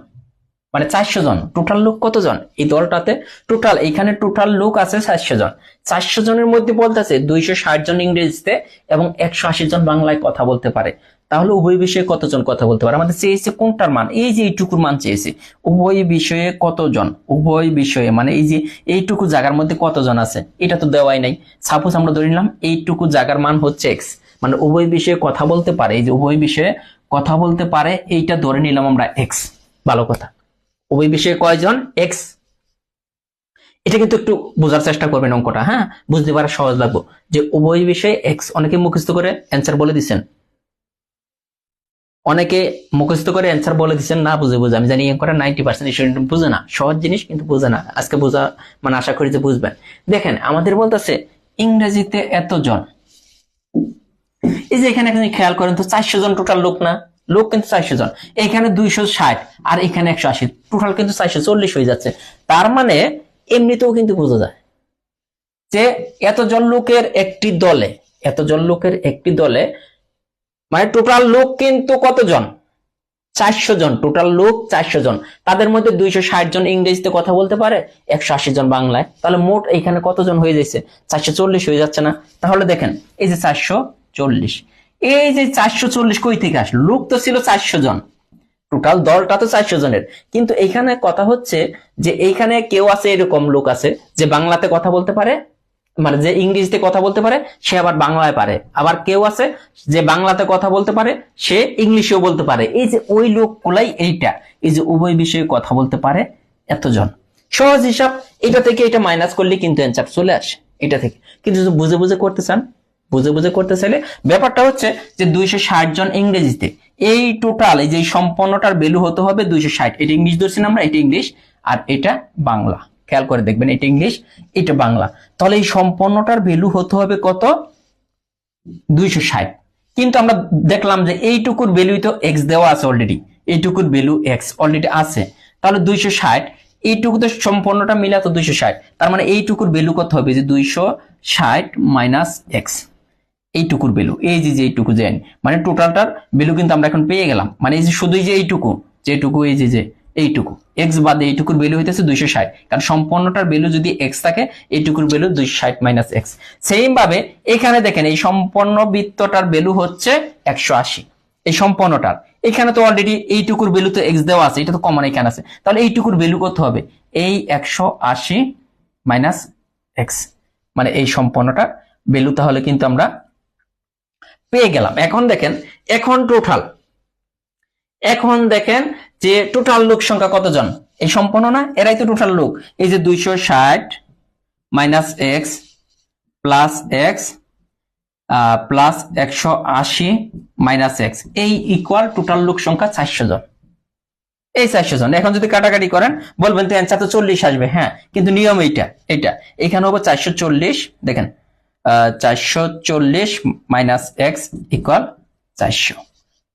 মানে 400 জন। টোটাল লোক কতজন এই দলটাতে? টোটাল এখানে টোটাল লোক আছে 400 জন। 400 জনের মধ্যে বলতেছে 260 জন ইংরেজিতে এবং 180 জন বাংলায় কথা বলতে পারে, তাহলে উভয় বিষয়ে কতজন কথা বলতে পারে? আমাদের চেয়েছে কোনটার মান, এই যে এইটুকুর মান চেয়েছে। উভয় বিষয়ে কতজন, উভয় বিষয়ে মানে এই যে এইটুকু জায়গার মধ্যে কতজন আছে, এটা তো দেওয়াই নাই। সাপোজ আমরা ধরে নিলাম এইটুকু জায়গার মান হচ্ছে এক্স, মানে উভয় বিষয়ে কথা বলতে পারে, এই যে উভয় বিষয়ে কথা বলতে পারে এইটা ধরে নিলাম আমরা এক্স। ভালো কথা, উভয় বিষয়ে কয়জন? এক্স। এটা কিন্তু একটু বোঝার চেষ্টা করবেন অঙ্কটা, হ্যাঁ, বুঝতে পারা সহজ লাগবে যে উভয় বিষয়ে এক্স। অনেকে মুখস্থ করে অ্যান্সার বলে দিচ্ছেন, অনেকে মুখস্থ করে অ্যান্সার বলে দিচ্ছেন না বুঝে বুঝে। আমি জানি অঙ্কটা 90% স্টুডেন্ট বুঝে না, সহজ জিনিস কিন্তু বুঝে না। আজকে বোঝা মানে আশা করি যে বুঝবেন। দেখেন আমাদের বলতেছে ইংরেজিতে এতজন, এই যে এখানে আপনি খেয়াল করেন তো 400 জন টোটাল লোক না, লোক কিন্তু 400 জন। এখানে 260 আর এখানে 180, টোটাল কিন্তু 440 হয়ে যাচ্ছে। তার মানে এমনিতেও কিন্তু বোঝা যায় যে এতজন লোকের একটি দলে, এতজন লোকের একটি দলে মানে টোটাল লোক কিন্তু কতজন? 400 জন। টোটাল লোক 400 জন, তাদের মধ্যে 260 জন ইংরেজিতে কথা বলতে পারে, 180 জন বাংলায়, তাহলে মোট এখানে কতজন হয়ে যাচ্ছে? 440 হয়ে যাচ্ছে না? তাহলে দেখেন এই যে 440, এই যে 440 কই থেকে আসলো? লোক তো ছিল 400 জন, টোটাল দলটা তো 400 জনের, কিন্তু এইখানে কথা হচ্ছে যে এইখানে কেউ আছে, এরকম লোক আছে যে বাংলাতে কথা বলতে পারে, মানে যে ইংরেজিতে কথা বলতে পারে সে আবার বাংলায় পারে, আবার কেউ আছে যে বাংলাতে কথা বলতে পারে সে ইংলিশেও বলতে পারে। এই যে ওই লোকগুলাই এইটা, এই যে উভয় বিষয়ে কথা বলতে পারে এতজন। সহজ হিসাব, এটা থেকে এটা মাইনাস করলে কিন্তু অ্যান্সার চলে আসে এটা থেকে। কিন্তু যদি বুঝে বুঝে করতে চান, বুঝে বুঝে করতে চাইলে ব্যাপারটা হচ্ছে যে 260 জন ইংরেজিতে, এই টোটাল এই যে সম্পূর্ণটার ভ্যালু হতে হবে 260। এটা ইংলিশ ধরছি আমরা, এটা ইংলিশ আর এটা বাংলা। খেয়াল করে দেখবেন এটা ইংলিশ এটা বাংলা, তাহলে এই সম্পূর্ণটার ভ্যালু হতে হবে কত? 260। কিন্তু আমরা দেখলাম যে এইটুকুর ভ্যালু তো এক্স দেওয়া আছে অলরেডি, এইটুকুর ভ্যালু এক্স অলরেডি আছে, তাহলে 260 এইটুকু তো সম্পূর্ণটা মিলে তো 260, তার মানে এইটুকুর ভ্যালু কত হবে? যে 260 মাইনাস এক্স, এইটুকুর ভ্যালু, এই যে এইটুকু যে মানে টোটালটার ভ্যালু কিন্তু আমরা এখন পেয়ে গেলাম। মানে এই যে শুধুই যে এইটুকু, যেটুকু এই যে এইটুকু এক্স বাদে এইটুকুর ভ্যালু হইতেছে 260, কারণ সম্পূর্ণটার ভ্যালু যদি এক্স থাকে এইটুকুর ভ্যালু 260 মাইনাস এক্স। সেম ভাবে এখানে দেখেন এই সম্পূর্ণ বৃত্তটার ভ্যালু হচ্ছে 180, এই সম্পূর্ণটার এখানে তো অলরেডি এইটুকুর ভ্যালু তো এক্স দেওয়া আছে, এটা তো কমন এখানে আছে, তাহলে এইটুকুর ভ্যালু কত হবে? এই 180 মাইনাস এক্স, মানে এই সম্পূর্ণটার ভ্যালু তাহলে কিন্তু আমরা পেয়ে গেলাম। এখন দেখেন, এখন টোটাল, এখন দেখেন যে টোটাল লোক সংখ্যা কতজন? এই সম্পূর্ণ না, এরাই তো টোটাল লোক। এই যে 260 minus x plus x plus 180 minus x, এই ইকুয়াল টোটাল লোক সংখ্যা 400 জন। এই 400 জন এখন যদি কাটাকাটি করেন বলবেন তো অ্যান্সার তো 40 আসবে, হ্যাঁ, কিন্তু নিয়ম এটা এখানে হবে 440। দেখেন 440 মাইনাস এক্স ইকুয়াল 400,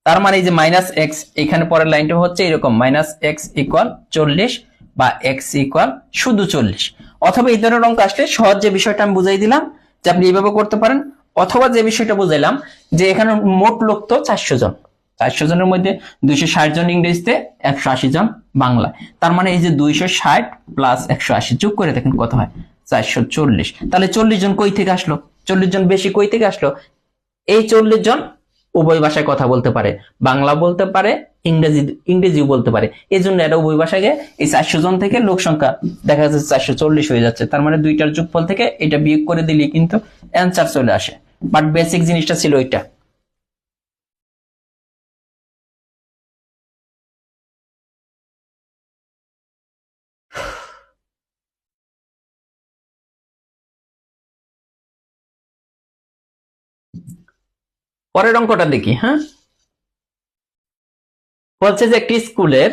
তার মানে এই যে মাইনাস এক্স, এখানে পরের লাইনটা হচ্ছে এরকম মাইনাস এক্স ইকুয়াল 40 বা এক্স ইকুয়াল শুধু 40। অথবা এই ধরনের অঙ্ক আসলে সহজ যে বিষয়টা আমি বুঝাই দিলাম যে আপনি এইভাবে করতে পারেন, অথবা যে বিষয়টা বুঝাইলাম যে এখানে মোট লোক তো 400 জন, 400 জনের মধ্যে 260 জন ইংরেজিতে, 180 জন বাংলায়, তার মানে এই যে 260 প্লাস 180 যোগ করে দেখেন কত হয়? 440। তাহলে 40 জন কই থেকে আসলো? 40 জন বেশি কই থেকে আসলো? এই 40 জন উভয় ভাষায় কথা বলতে পারে, বাংলা বলতে পারে, ইংরেজিও বলতে পারে, এই জন্য এটা উভয় ভাষায় এই 400 জন থেকে লোক সংখ্যা দেখা যাচ্ছে 440 হয়ে যাচ্ছে। তার মানে দুইটার যোগফল থেকে এটা বিয়োগ করে দিলে কিন্তু অ্যান্সার চলে আসে, বাট বেসিক জিনিসটা ছিল এটা। পরের অঙ্কটা দেখি, হ্যাঁ, বলছে যে একটি স্কুলের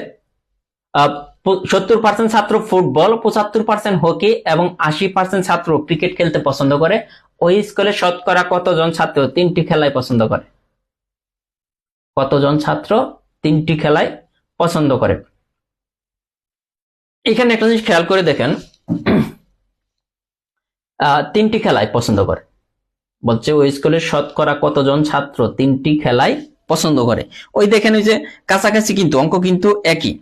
70% ছাত্র ফুটবল, 75% হকি এবং 80% ছাত্র ক্রিকেট খেলতে পছন্দ করে। ওই স্কুলে শতকরা কতজন ছাত্র তিনটি খেলায় পছন্দ করে? কতজন ছাত্র তিনটি খেলায় পছন্দ করে? এখানে একটা জিনিস খেয়াল করে দেখেন, তিনটি খেলায় পছন্দ করে বলছে। ওই স্কুলের শতকরা কতজন ছাত্র তিনটি খেলায় পছন্দ করে? ওই দেখেন, ওই যে কাছাকাছি, কিন্তু অঙ্ক কিন্তু একই,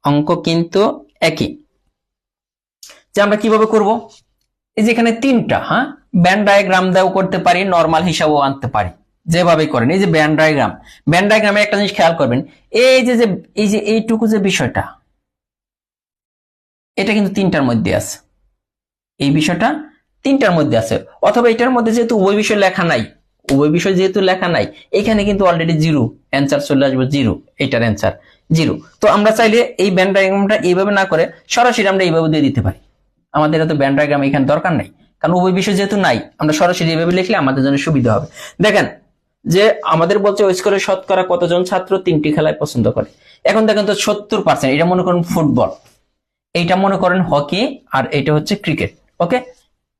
অঙ্ক কিন্তু একই। যে আমরা কিভাবে করব, এই যে এখানে তিনটা, হ্যাঁ, ব্যান্ড ডায়াগ্রাম দেও করতে পারি, নরমাল হিসাবেও আনতে পারি, যেভাবে করেন। এই যে ব্যান্ড ডায়াগ্রাম, ব্যান্ড ডায়াগ্রামে একটা জিনিস খেয়াল করবেন, এই যে এই যে এইটুকু যে বিষয়টা, এটা কিন্তু তিনটার মধ্যে আছে, এই বিষয়টা তিনটার মধ্যে আছে। অথবা এটার মধ্যে যেহেতু উভয় বিষয় লেখা নাই, উভয় বিষয় যেহেতু লেখা নাই, এখানে কিন্তু অলরেডি জিরো, অ্যান্সার চলে আসবে জিরো, এটার অ্যান্সার জিরো। তো আমরা চাইলে এই ব্যান্ড ডায়াগ্রামটা এইভাবে না করে সরাসরি আমরা এইভাবে দিয়ে দিতে পারি। আমাদের এত ব্যান্ড ডায়াগ্রাম এখানে দরকার নাই, কারণ উভয় বিষয় যেহেতু নাই, আমরা সরাসরি এইভাবে লিখলে আমাদের জন্য সুবিধা হবে। দেখেন যে আমাদের বলছে ওই স্কুলে শতকরা কতজন ছাত্র তিনটি খেলায় পছন্দ করে। এখন দেখেন তো 70%, এটা মনে করেন ফুটবল, এইটা মনে করেন হকি, আর এটা হচ্ছে ক্রিকেট। ওকে,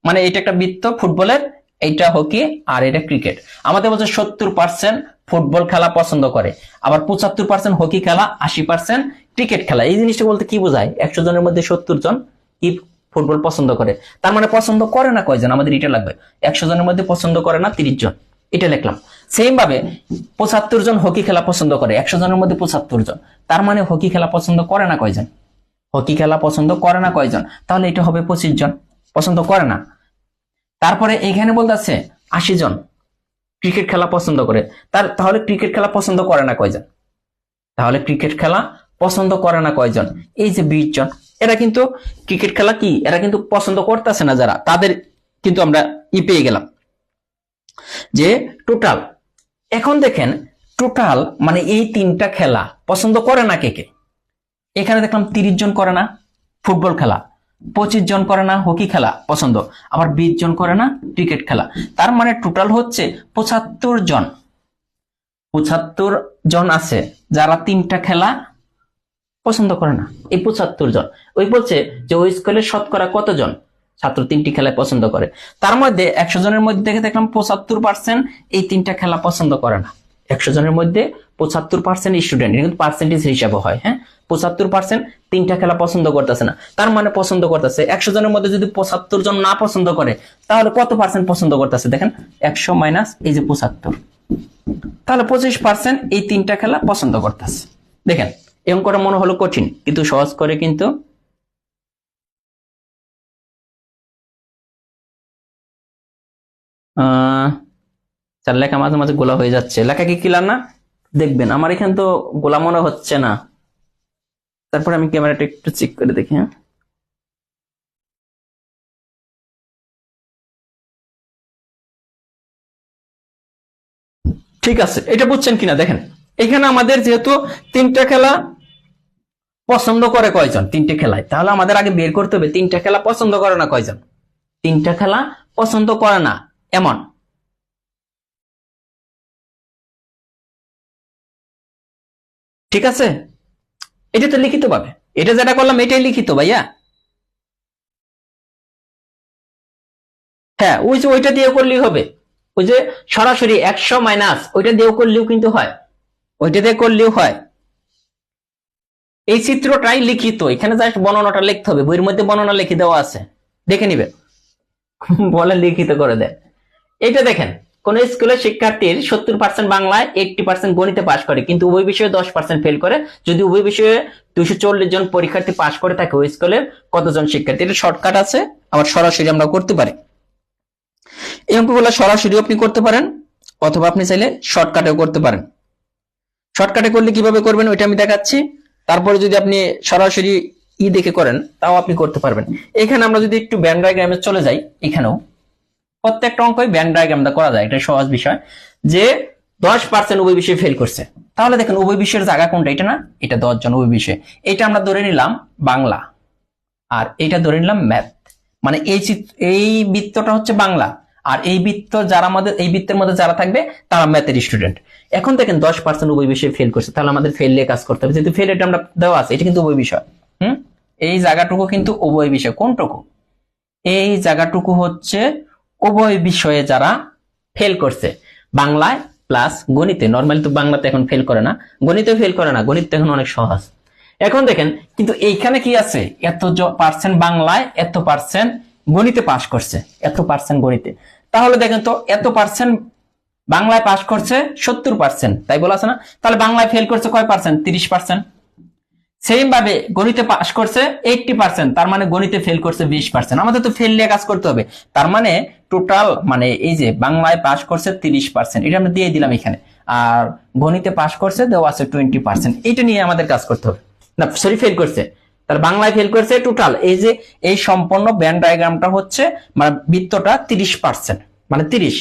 মানে এটা একটা বৃত্ত ফুটবলের, এইটা হকি আর এটা ক্রিকেট। আমাদের বলছে 70% ফুটবল খেলা পছন্দ করে, আবার 75% হকি খেলা, 80% ক্রিকেট খেলা। এই জিনিসটা বলতে কি বোঝায়? 100 জনের মধ্যে 70 জন কি ফুটবল পছন্দ করে, তার মানে পছন্দ করে না কয়জন? আমাদের এটা লাগবে, 100 জনের মধ্যে পছন্দ করে না 30 জন, এটা লিখলাম। সেম ভাবে 75 জন হকি খেলা পছন্দ করে, 100 জনের মধ্যে 75 জন, তার মানে হকি খেলা পছন্দ করে না কয়জন? হকি খেলা পছন্দ করে না কয়জন? তাহলে এটা হবে 25 জন পছন্দ করে না। তারপরে এখানে বলতেছে 80 জন ক্রিকেট খেলা পছন্দ করে, তাহলে ক্রিকেট খেলা পছন্দ করে না কয়জন? তাহলে ক্রিকেট খেলা পছন্দ করে না কয়জন? এই যে 20 জন, এরা কিন্তু ক্রিকেট খেলা কি, এরা কিন্তু পছন্দ করতেছে না, যারা, তাদের কিন্তু আমরা পেয়ে গেলাম যে টোটাল। এখন দেখেন টোটাল মানে এই তিনটা খেলা পছন্দ করে না কে কে? এখানে দেখলাম 30 জন করে না ফুটবল খেলা, 25 জন করে না হকি খেলা পছন্দ, আবার 20 জন করে না ক্রিকেট খেলা। তার মানে টোটাল হচ্ছে 75 জন। 75 জন আছে যারা তিনটা খেলা পছন্দ করে না, এই 75 জন। ওই বলছে যে ওই স্কুলের শতকরা কতজন ছাত্র তিনটি খেলায় পছন্দ করে, তার মধ্যে 100 জনের মধ্যে দেখে দেখলাম 75% এই তিনটা খেলা পছন্দ করে না। 100 জনের মধ্যে 75% স্টুডেন্ট, কিন্তু পার্সেন্টেজ হিসাবে হয়, হ্যাঁ, 75% তিনটা খেলা পছন্দ করতেছে না, তার মানে পছন্দ করতেছে। 100 জনের মধ্যে যদি 75 জন না পছন্দ করে, তাহলে কত পার্সেন্ট পছন্দ করতেছে? দেখেন 100 মাইনাস এই যে 75, তাহলে 25% এই তিনটা খেলা পছন্দ করতেছে। দেখেন এই অঙ্কটা মনে হলো কঠিন, কিন্তু সহজ করে কিন্তু লেখা মাঝে মাঝে গোলা হয়ে যাচ্ছে। লেখা কি ক্লিয়ার না? দেখবেন আমার এখানে তো গোলা মনে হচ্ছে না। তারপরে আমি ক্যামেরাটা একটু চেক করে দেখি। হ্যাঁ, ঠিক আছে, এটা বুঝছেন কিনা দেখেন। এখানে আমাদের যেহেতু তিনটা খেলা পছন্দ করে কয়জন তিনটে খেলায়, তাহলে আমাদের আগে বের করতে হবে তিনটা খেলা পছন্দ করে না কয়জন। তিনটা খেলা পছন্দ করে না এমন, ঠিক আছে? এটা তো লিখিত পাবে, এটা যেটা করলাম এটাই লিখিত ভাইয়া। হ্যাঁ, ওই যে ওইটা দিয়ে করলেই হবে, ওই যে সরাসরি 100 মাইনাস ওইটা দিয়েও করলেও কিন্তু হয়, ওইটা দিয়ে করলেও হয়। এই চিত্রটাই লিখিত, এখানে জাস্ট বর্ণনাটা লিখতে হবে, বইয়ের মধ্যে বর্ণনা লিখে দেওয়া আছে, দেখে নিবে। বলে লিখিত করে দেয়। এটা দেখেন, কোন স্কুলের শিক্ষার্থীর 70% বাংলায়, 80% গণিতে পাশ করে, কিন্তু উভয় বিষয়ে 10% ফেল করে। যদি উভয় বিষয়ে 240 জন পরীক্ষার্থী পাশ করে থাকে, ওই স্কুলের কতজন শিক্ষার্থী? এটা শর্টকাট আছে, আবার সরাসরি আমরা করতে পারি। এই অঙ্কগুলো সরাসরি আপনি করতে পারেন, অথবা আপনি চাইলে শর্টকাটেও করতে পারেন। শর্টকাটে করলে কিভাবে করবেন ওইটা আমি দেখাচ্ছি, তারপরে যদি আপনি সরাসরি দেখে করেন তাও আপনি করতে পারবেন। এখানে আমরা যদি একটু ব্যান্ড ডায়াগ্রামে চলে যাই, এখানেও প্রত্যেকটা অঙ্কই ব্যান্ড ডায়াগ্রামটা করা যায়, এটা সহজ বিষয়। যে 10% উভয় বিষয়ে ফেল করছে, তাহলে দেখেন উভয় বিষয়ের জায়গা কোনটা? এটা না, এটা 10 জন উভয় বিষয়ে। এটা আমরা ধরে নিলাম বাংলা, আর এটা ধরে নিলাম ম্যাথ। মানে এই বৃত্তটা হচ্ছে বাংলা, আর এই বৃত্ত যারা আমাদের এই বৃত্তের মধ্যে যারা থাকবে তারা ম্যাথের স্টুডেন্ট। এখন দেখেন 10% উভয় বিষয়ে ফেল করছে, তাহলে আমাদের ফেল নিয়ে কাজ করতে হবে, যেহেতু ফেল এটা আমরা দেওয়া আছে, এটা কিন্তু উভয় বিষয়। এই জায়গাটুকু কিন্তু উভয় বিষয়। কোনটুকু? এই জায়গাটুকু হচ্ছে উভয় বিষয়ে যারা ফেল করছে, বাংলায় প্লাস গণিতে। নর্মালি তো বাংলাতে এখন ফেল করে না, গণিতে ফেল করে না, গণিত এখন অনেক সহজ। এখন দেখেন কিন্তু এইখানে কি আছে, এত পার্সেন্ট বাংলায়, এত পার্সেন্ট গণিতে পাস করছে, এত পার্সেন্ট গণিতে। তাহলে দেখেন তো এত পার্সেন্ট বাংলায় পাস করছে 70%, তাই বলা আছে না? তাহলে বাংলায় ফেল করছে কয় পার্সেন্ট? 30%। সেম ভাবে গণিতে পাস করছে 80%, তার মানে গণিতে ফেল করছে 20%। আমাদের তো ফেল নিয়ে কাজ করতে হবে, তার মানে টোটাল মানে এই যে বাংলায় পাস করছে 30%, এটা আমরা দিয়ে দিলাম এখানে, আর গণিতে পাস করছে দেওয়া আছে 20%, এটা নিয়ে আমাদের কাজ করতে হবে। না সরি, ফেল করছে, তাহলে বাংলায় ফেল করছে টোটাল এই যে এই সম্পূর্ণ ব্যান ডায়াগ্রামটা হচ্ছে মানে বৃত্তটা 30%, মানে 30,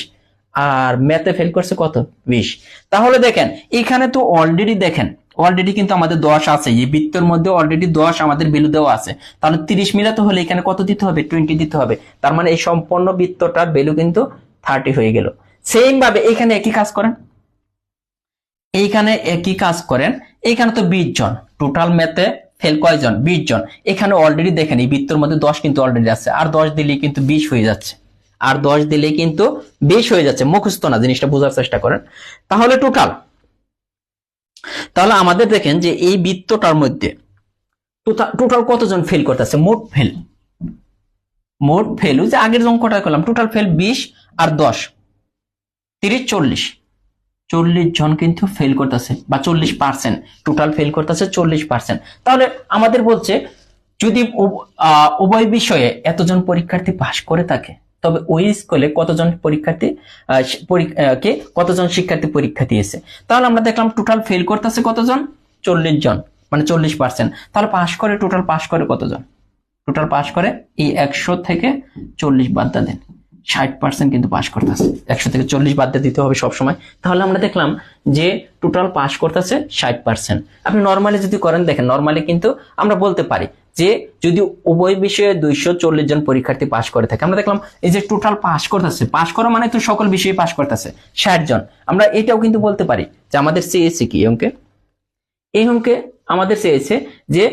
আর ম্যাথে ফেল করছে কত? 20। তাহলে দেখেন এখানে তো অলরেডি দেখেন অলরেডি কিন্তু আমাদের 10 আছে, এই বৃত্তের মধ্যে অলরেডি 10 আমাদের ভ্যালু দেওয়া আছে। তাহলে 30 মিলাতে হলে এখানে কত দিতে হবে? 20 দিতে হবে। তার মানে এই সম্পূর্ণ বৃত্তটার ভ্যালু কিন্তু 30 হয়ে গেল। সেম ভাবে এখানে একই কাজ করেন, এইখানে একই কাজ করেন, এখানে তো 20 জন টোটাল ম্যাথে ফেল কয়জন? 20 জন। এখানে অলরেডি দেখেন এই বৃত্তের মধ্যে 10 কিন্তু অলরেডি আছে, আর 10 দিলেই কিন্তু 20 হয়ে যাচ্ছে, আর 10 দিলেই কিন্তু 20 হয়ে যাচ্ছে। মুখস্থ না, জিনিসটা বোঝার চেষ্টা করেন। তাহলে তাহলে আমাদের দেখেন যে এই বৃত্তটার মধ্যে টোটাল কতজন ফেল করতেছে? মোট ফেল যে আগের অঙ্কটা করলাম, টোটাল ফেল 20 আর 10 30 40 জন কিন্তু ফেল করতেছে, বা 40% টোটাল ফেল করতেছে 40%। তাহলে আমাদের বলছে যদি উভয় বিষয়ে এতজন পরীক্ষার্থী পাশ করে থাকে, তবে ওই স্কুলে কতজন কতজন শিক্ষার্থী পরীক্ষা দিয়েছে। তাহলে আমরা দেখলাম টোটাল ফেল করতেছে কতজন? 40 জন, মানে 40%। তাহলে পাশ করে টোটাল পাশ করে কতজন? টোটাল পাশ করে এই 100 থেকে 40 বাদ দেন, 60% কিন্তু পাস করতেছে। 100 থেকে 40 বাদ দিতে হবে সবসময়। তাহলে আমরা দেখলাম যে টোটাল পাস করতেছে 60%। আপনি নর্মালি যদি করেন, দেখেন নর্মালি কিন্তু আমরা বলতে পারি যে যদি উভয় বিষয়ে 240 জন পরীক্ষার্থী পাস করে থাকে, আমরা দেখলাম এই যে টোটাল পাস করতেছে, পাস করা মানে তো সকল বিষয়ে পাস করতেছে 60 জন। আমরা এটাও কিন্তু বলতে পারি যে আমাদের চেয়েছে কি এই অঙ্কে আমাদের চেয়েছে যে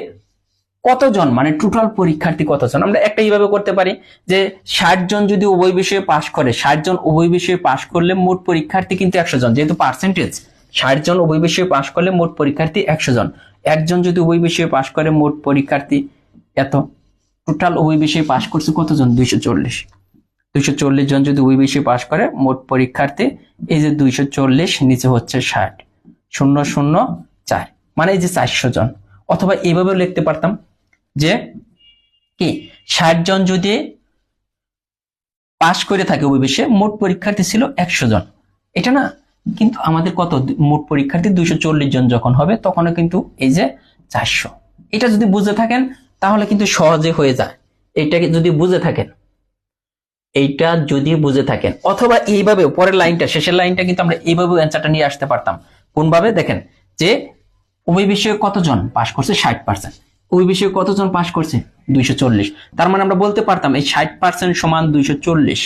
কতজন, মানে টোটাল পরীক্ষার্থী কতজন। আমরা একটা এইভাবে করতে পারি যে 60 জন যদি উভয় বিষয়ে পাস করে, 60 জন উভয় বিষয়ে পাস করলে মোট পরীক্ষার্থী কিন্তু 100 জন, যেহেতু পার্সেন্টেজ। 60 জন উভয় বিষয়ে পাস করলে মোট পরীক্ষার্থী 100 জন। একজন যদি উভয় বিষয়ে পাস করে মোট পরীক্ষার্থী এত। টোটাল উভয় বিষয়ে পাস করছে কতজন? 240 জন যদি উভয় বিষয়ে পাস করে মোট পরীক্ষার্থী এই যে 240, নিচে হচ্ছে 60, 004, মানে এই যে 400 জন। অথবা এইভাবে লিখতে পারতাম যে কি 60 জন যদি পাশ করে থাকে ওই বিষয়ে, মোট পরীক্ষার্থী ছিল 100 জন, এটা না? কিন্তু আমাদের কত মোট পরীক্ষার্থী? 240 জন যখন হবে তখনও কিন্তু এই যে 400। এটা যদি বুঝে থাকেন তাহলে কিন্তু সহজে হয়ে যায়। এইটাকে যদি বুঝে থাকেন, অথবা এইভাবে পরের লাইনটা, শেষের লাইনটা কিন্তু আমরা এইভাবে অ্যান্সারটা নিয়ে আসতে পারতাম। কোনভাবে? দেখেন যে ওই বিষয়ে কতজন পাশ করছে? 60%। ওই বিষয়ে কতজন পাশ করছে? 240। তার মানে আমরা বলতে পারতাম এই 60% সমান 240,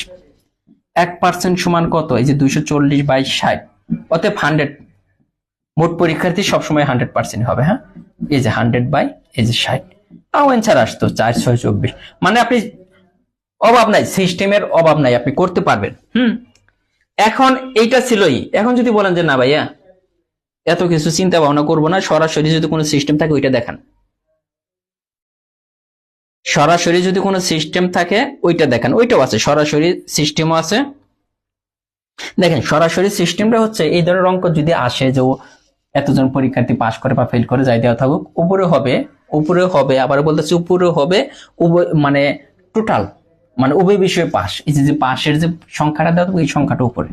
1% সমান কত? এই যে 240/60, অতএব 100। মোট পরীক্ষার্থী সবসময় 100% হবে। হ্যাঁ, এই যে 100/60, তাও অ্যান্সার আসতো 4/6 = 24। মানে আপনি অভাব নাই, সিস্টেমের অভাব নাই, আপনি করতে পারবেন। এখন এইটা ছিলই। এখন যদি বলেন যে না ভাইয়া এত কিছু চিন্তা ভাবনা করবো না, সরাসরি যদি কোনো সিস্টেম থাকে ওইটা দেখান, সরাসরি যদি কোনো সিস্টেম থাকে ওইটা দেখান। ওইটাও আছে, সরাসরি সিস্টেমও আছে। দেখেন সরাসরি সিস্টেমটা হচ্ছে এই ধরনের অঙ্ক যদি আসে যে এতজন পরীক্ষার্থী পাস করে বা ফেল করে, যাই দেওয়া থাকুক, উপরে হবে, আবার বলতেছি উপরে হবে মানে টোটাল, মানে উভয় বিষয়ে পাস। এই যে পাশের যে সংখ্যাটা দেওয়া থাকবে এই সংখ্যাটা উপরে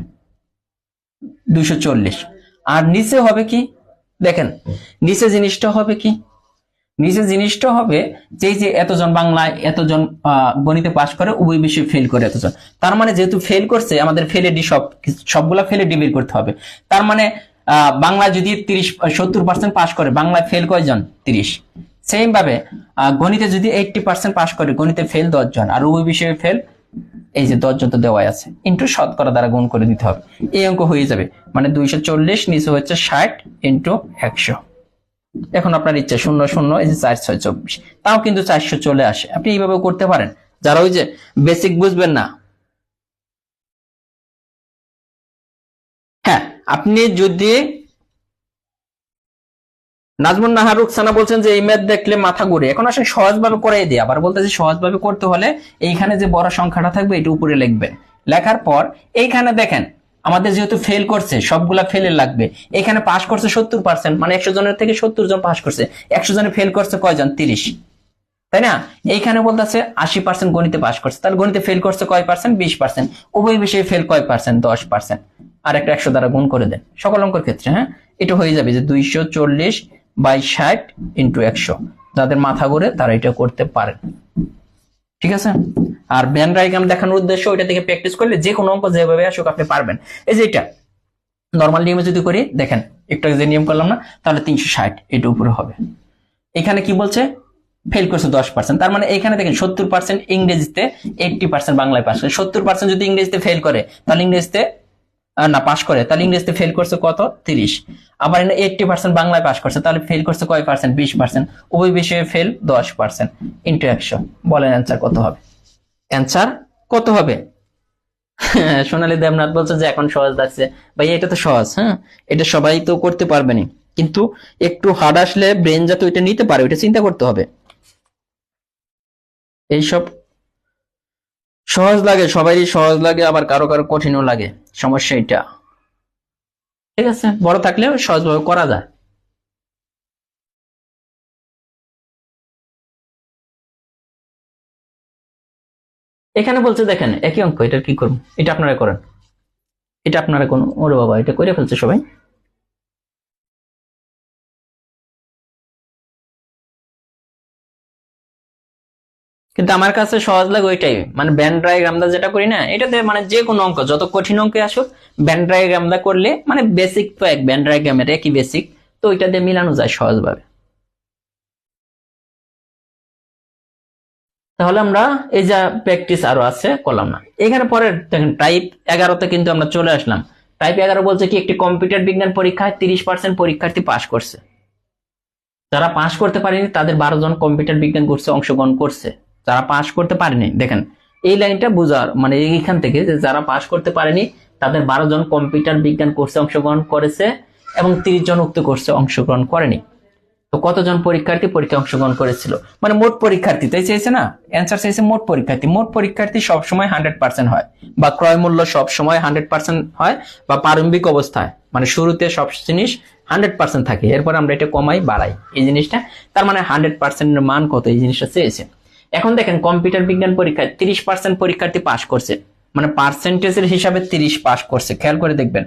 240, আর নিচে হবে কি? দেখেন নিচে জিনিসটা হবে যে এতজন বাংলায়, এতজন গণিতে পাশ করে, উভয় বিষয়ে ফেল করে এতজন। তার মানে যেহেতু ফেল করছে, আমাদের ফেলে সবগুলা ফেলে ডিভিড করতে হবে। তার মানে বাংলায় যদি 70% পাশ করে, বাংলায় ফেল কয়জন? 30। সেম ভাবে গণিতে যদি 80% পাশ করে, গণিতে ফেল 10 জন, আর উভয় বিষয়ে ফেল এই যে 10 জন তো দেওয়াই আছে, ইন্টু শতকরা দ্বারা গুণ করে দিতে হবে। এই অঙ্ক হয়ে যাবে, মানে 240, নিচে হচ্ছে 60 × 100। এখন আপনার ইচ্ছা 0 0 এই যে 4 6 24, তাও কিন্তু 400 চলে আসে। আপনি এইভাবে করতে পারেন, যারা ওই যে বেসিক বুঝবেন না। হ্যাঁ, আপনি যদি নাজমুন নাহার রুকসানা বলছেন যে এই ম্যাথ দেখলে মাথা ঘুরে, এখন আসলে সহজভাবে করে দিই। আবার বলতেছি সহজভাবে করতে হলে এইখানে যে বড় সংখ্যাটা থাকবে এটা উপরে লিখবেন, লেখার পর এইখানে দেখেন আমাদের যেহেতু ফেল করছে সবগুলা ফেলে লাগবে। এখানে পাস করছে 70%, মানে 100 জনের থেকে 70 জন পাস করছে, 100 জনে ফেল করছে কয়জন? 30, তাই না? এইখানে বলতেছে 80% গণিতে পাস করছে, তাহলে গণিতে ফেল করছে কয় পার্সেন্ট? 20%। উভয় বিষয়ে ফেল কয় পার্সেন্ট? 10%। আর একটা 100 দ্বারা গুণ করে দেন সকল অঙ্কের ক্ষেত্রে। হ্যাঁ, এটা হয়ে যাবে যে 240/60 × 100। যাদের মাথা ঘুরে তারা এটা করতে পারেন, ঠিক আছে? আর ভেন ডায়াগ্রাম দেখানোর উদ্দেশ্য ওইটা থেকে প্র্যাকটিস করলে যে কোনো অঙ্ক যেভাবে আসুক আপনি পারবেন। এই যে এটা নর্মাল নিয়মে যদি করি, দেখেন একটু যে নিয়ম করলাম না, তাহলে 360 এটা উপরে হবে। এখানে কি বলছে? ফেল করছে 10%, তার মানে এখানে দেখেন 70% ইংরেজিতে, 80% বাংলায় পাস করে। 70% যদি ইংরেজিতে ফেল করে তাহলে ইংরেজিতে না পাস করে, তাহলে ইংরেজিতে ফেল করছে কত? 30। আবার এখানে 80% বাংলায় পাস করছে, তাহলে ফেল করছে কয় পার্সেন্ট? 20%। উভয় বিষয়ে ফেল 10% ইন্টু 100। বলেন অ্যান্সার কত হবে? অ্যান্সার কত হবে? সোনালী দেবনাথ বলছে যে এখন সহজ লাগছে। ভাই এটা তো সহজ, হ্যাঁ, এটা সবাই তো করতে পারবেনি, কিন্তু একটু হার্ড আসলে ব্রেন যাতে ওইটা নিতে পারে ওইটা চিন্তা করতে হবে। এইসব সহজ লাগে, সবারই সহজ লাগে, আবার কারো কারো কঠিনও লাগে, সমস্যা এটা। ঠিক আছে, বড় থাকলেও সহজভাবে করা যায়। এখানে বলছে দেখেন একই অঙ্ক, এটা কি করবো? এটা আপনারা করেন, এটা আপনারা কোন, ওরে বাবা এটা করে ফেলছে সবাই। কিন্তু আমার কাছে সহজ লাগে ওইটাই, মানে ব্যান্ড ডায়াগ্রামটা যেটা করি না, এটাতে মানে যে কোনো অঙ্ক যত কঠিন অঙ্ক আসুক ব্যান্ড ডায়াগ্রামটা করলে, মানে বেসিক তো এক, ব্যান্ড ডায়াগ্রামের একই বেসিক, তো ওইটা দিয়ে মিলানো যায় সহজভাবে। তাহলে আমরা এই যা প্র্যাকটিস আরো আছে করলাম না। এখানে পরে দেখেন টাইপ 11তে কিন্তু আমরা চলে আসলাম। টাইপ 11 বলছে কি, একটি কম্পিউটার বিজ্ঞান পরীক্ষায় 30% পরীক্ষার্থী পাশ করছে। যারা পাশ করতে পারেনি তাদের 12 জন কম্পিউটার বিজ্ঞান কোর্সে অংশগ্রহণ করছে। যারা পাশ করতে পারেনি, দেখেন এই লাইনটা বোঝার মানে এইখান থেকে যে যারা পাশ করতে পারেনি তাদের 12 জন কম্পিউটার বিজ্ঞান কোর্সে অংশগ্রহণ করেছে এবং 30 জন উক্ত কোর্সে অংশগ্রহণ করেনি। তো কতজন পরীক্ষার্থী পরীক্ষায় অংশগ্রহণ করেছিল, মানে মোট পরীক্ষার্থী তাই চেয়েছে না, অ্যান্সার চেয়েছে মোট পরীক্ষার্থী। মোট পরীক্ষার্থী সবসময় 100% হয়, বা ক্রয় মূল্য সবসময় 100% হয়, বা প্রারম্ভিক অবস্থায় মানে শুরুতে সব জিনিস 100% থাকে, এরপর আমরা এটা কমাই বাড়াই এই জিনিসটা। তার মানে 100% এর মান কত, এই জিনিসটা চেয়েছে। এখন দেখেন কম্পিউটার বিজ্ঞান পরীক্ষায় 30% পরীক্ষার্থী পাশ করছে, মানে পার্সেন্টেজের হিসাবে 30 পাশ করছে। খেয়াল করে দেখবেন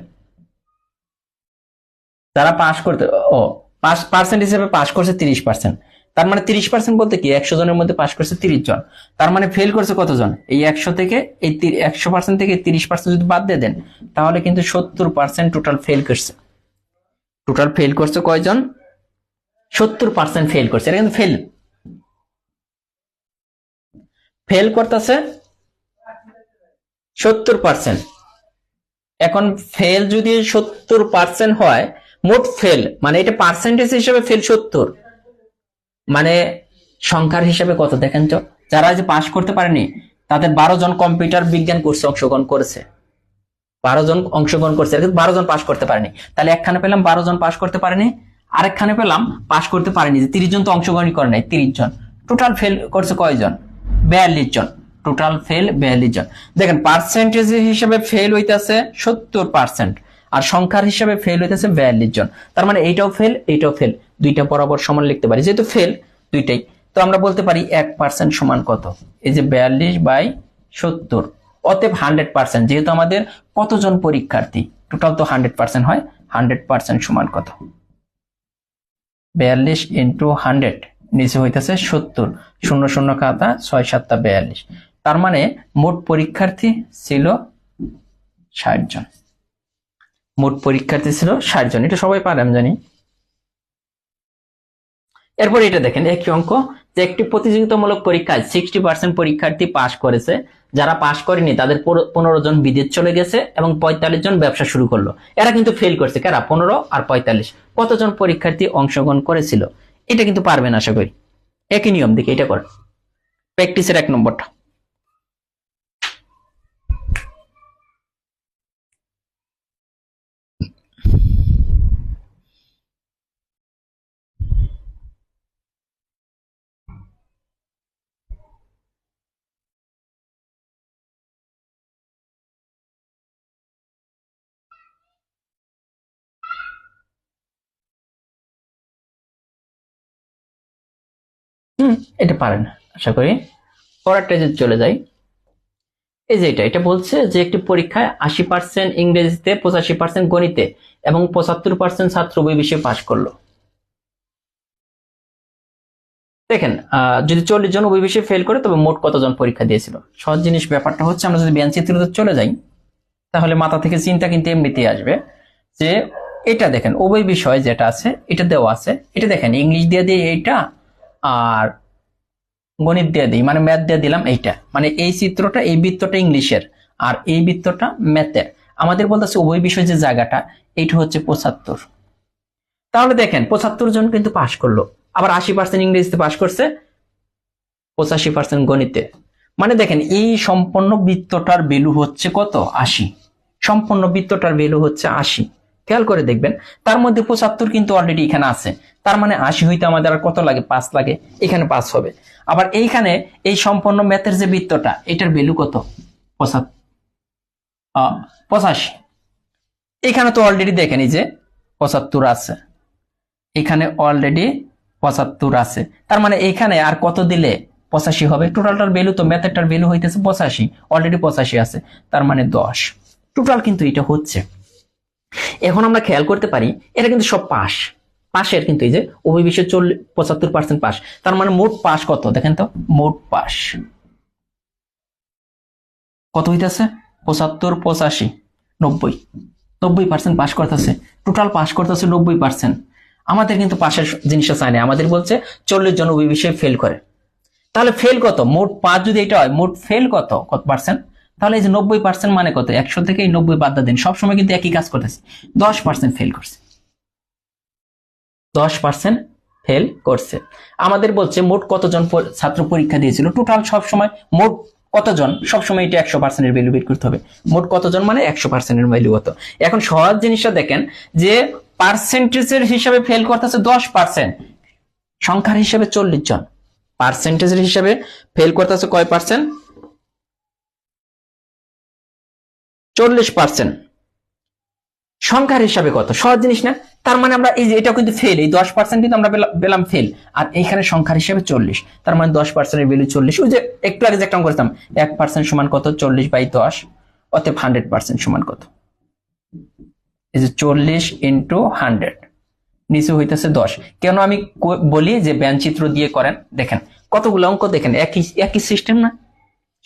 যারা পাশ করতে, ও পাস পার্সেন্ট হিসেবে পাস করছে 30%, তার মানে 30% বলতে কি 100 জনের মধ্যে পাস করছে 30 জন, তার মানে ফেল করছে কতজন? এই 100 থেকে এই 100% থেকে 30% যদি বাদ দিয়ে দেন তাহলে কিন্তু 70% টোটাল ফেল করছে। টোটাল ফেল করছে কয়জন? 70% ফেল করছে। এটা কিন্তু ফেল, ফেল করতেছে 70%। এখন ফেল যদি 70% হয়, মোট ফেল মানে এটা পার্সেন্টেজ হিসেবে ফেল 70, মানে সংখ্যার হিসাবে কত দেখেন তো? যারা যে পাশ করতে পারেনি তাদের 12 জন কম্পিউটার বিজ্ঞান কোর্সে অংশগ্রহণ করেছে, 12 জন অংশগ্রহণ করছে, 12 জন পাশ করতে পারেনি। তাহলে একখানে পেলাম 12 জন পাশ করতে পারেনি, আরেকখানে পেলাম পাশ করতে পারেনি, যে 30 জন তো অংশগ্রহণ করে নাই, 30 জন। টোটাল ফেল করছে কয়জন? 42 জন। টোটাল ফেল 42 জন। দেখেন পার্সেন্টেজ হিসেবে ফেল হইতেছে 70%, আর সংখ্যার হিসেবে ফেল হইতেছে 42 জন। তার মানে এইটাও ফেল এইটাও ফেল, দুইটা বরাবর সমান লিখতে পারি, যেহেতু ফেল দুইটাই। তো আমরা বলতে পারি 1% সমান কত? এই যে 42/70, অতএব 100%, যেহেতু আমাদের কতজন পরীক্ষার্থী টোটাল তো 100% হয়, 100% সমান কত? 42 × 100, নিচে হইতেছে 70, 0 0 কাটা 6 7 42, তার মানে মোট পরীক্ষার্থী ছিল 60 জন। মোট পরীক্ষার্থী ছিল 60 জন, এটা সবাই পারে আমি জানি। এরপর এটা দেখেন একই অঙ্ক, যে একটি প্রতিযোগিতামূলক পরীক্ষায় 60% পরীক্ষার্থী পাশ করেছে, যারা পাশ করেনি তাদের 15 জন বিদেশ চলে গেছে এবং 45 জন ব্যবসা শুরু করলো। এরা কিন্তু ফেল করছে, কারা? 15 আর 45। কতজন পরীক্ষার্থী অংশগ্রহণ করেছিল? এটা কিন্তু পারবেন আশা করি। একই নিয়ম দেখে এটা করেন, প্র্যাকটিসের 1 নম্বরটা। এটা পারেন আশা করি। পরেরটা যদি চলে যাই, এই যে এটা বলছে যে একটি পরীক্ষায় 80% ইংরেজিতে, 85% গণিতে এবং 75% ছাত্র ওই বিষয়ে পাশ করলো। দেখেন যদি 40 জন ওই বিষয়ে ফেল করে তবে মোট কতজন পরীক্ষা দিয়েছিল? সহজ জিনিস। ব্যাপারটা হচ্ছে আমরা যদি চিত্রতে চলে যাই তাহলে মাথা থেকে চিন্তা কিন্তু এমনিতেই আসবে যে এটা দেখেন উভয় বিষয় যেটা আছে এটা দেওয়া আছে, এটা দেখেন ইংলিশ দিয়ে দিয়ে এইটা আর গণিত দিয়ে দিই, মানে ম্যাথ দিয়ে দিলাম এইটা, মানে এই চিত্রটা, এই বৃত্তটা ইংলিশের আর এই বৃত্তটা ম্যাথের। আমাদের বলতেছে উভয় বিষয় যে জায়গাটা এইটা হচ্ছে 75। তাহলে দেখেন 75 জন কিন্তু পাশ করলো, আবার 80% ইংরেজিতে পাশ করছে, 85% গণিতে। মানে দেখেন এই সম্পূর্ণ বৃত্তটার ভ্যালু হচ্ছে কত? 80। সম্পূর্ণ বৃত্তটার ভ্যালু হচ্ছে 80। খেয়াল করে দেখবেন তার মধ্যে 75 কিন্তু অলরেডি এখানে আছে, তার মানে 80 হইতে আমাদের আর কত লাগে? 5 লাগে, এখানে 5 হবে। আবার এইখানে এই সম্পূর্ণ ম্যাথের যে বৃত্তটা এটার ভ্যালু কত? 85। এখানে তো অলরেডি দেখেন এই যে 75 আছে, এখানে অলরেডি 75 আছে, তার মানে এখানে আর কত দিলে 85 হবে? টোটালটার ভ্যালু তো ম্যাথেরটার ভ্যালু হইতেছে 85, অলরেডি 85 আছে, তার মানে 10। টোটাল কিন্তু এটা হচ্ছে। এখন আমরা খেয়াল করতে পারি এটা কিন্তু সব পাস, পাশের কিন্তু এই যে উভয় বিষয়ে 75% পাস, তার মানে মোট পাস কত? দেখেন তো মোট পাস কত হইতেছে? 75, 85, 90। 90% পাস করতেছে, টোটাল পাস করতেছে 90%। আমাদের কিন্তু পাশের জিনিসটা চাই না, আমাদের বলছে 40 জন ওই বিষয়ে ফেল করে। তাহলে ফেল কত? মোট 5 যদি এটা হয়, মোট ফেল কত পার্সেন্ট? তাহলে এই যে 90% মানে কত? 100 থেকে এই 90 বাদ দিন, সবসময় কিন্তু একই কাজ করতেছে। 10% ফেল করছে, 10% ফেল করছে। আমাদের বলছে মোট কতজন ছাত্র পরীক্ষা দিয়েছিল, টোটাল সবসময় মোট কতজন, সবসময় এটা 100% এর ভ্যালু বের করতে হবে। মোট কতজন মানে 100% এর ভ্যালু কত। এখন সহজ জিনিসটা দেখেন যে পার্সেন্টেজের হিসাবে ফেল করতেছে 10%, সংখ্যার হিসাবে 40 জন। পার্সেন্টেজের হিসাবে ফেল করতেছে কয় পার্সেন্ট? 40%। সংখ্যার হিসাবে কত? সহজ জিনিস না? তার মানে আমরা এই যে এটা কিন্তু ফেল, এই 10% কিন্তু আমরা পেলাম ফেল, আর এইখানে সংখ্যার হিসাবে 40, তার মানে 10% এর ভ্যালু 40। ওই যে একটু আগে যে একটা করতাম 1% সমান কত? 40/10, অতএব 100% সমান কত? এই যে 40 ইন্টু 100, নিচে হইতেছে 10। কেন আমি বলি যে চিত্র দিয়ে করেন? দেখেন কতগুলো অঙ্ক, দেখেন একই সিস্টেম না,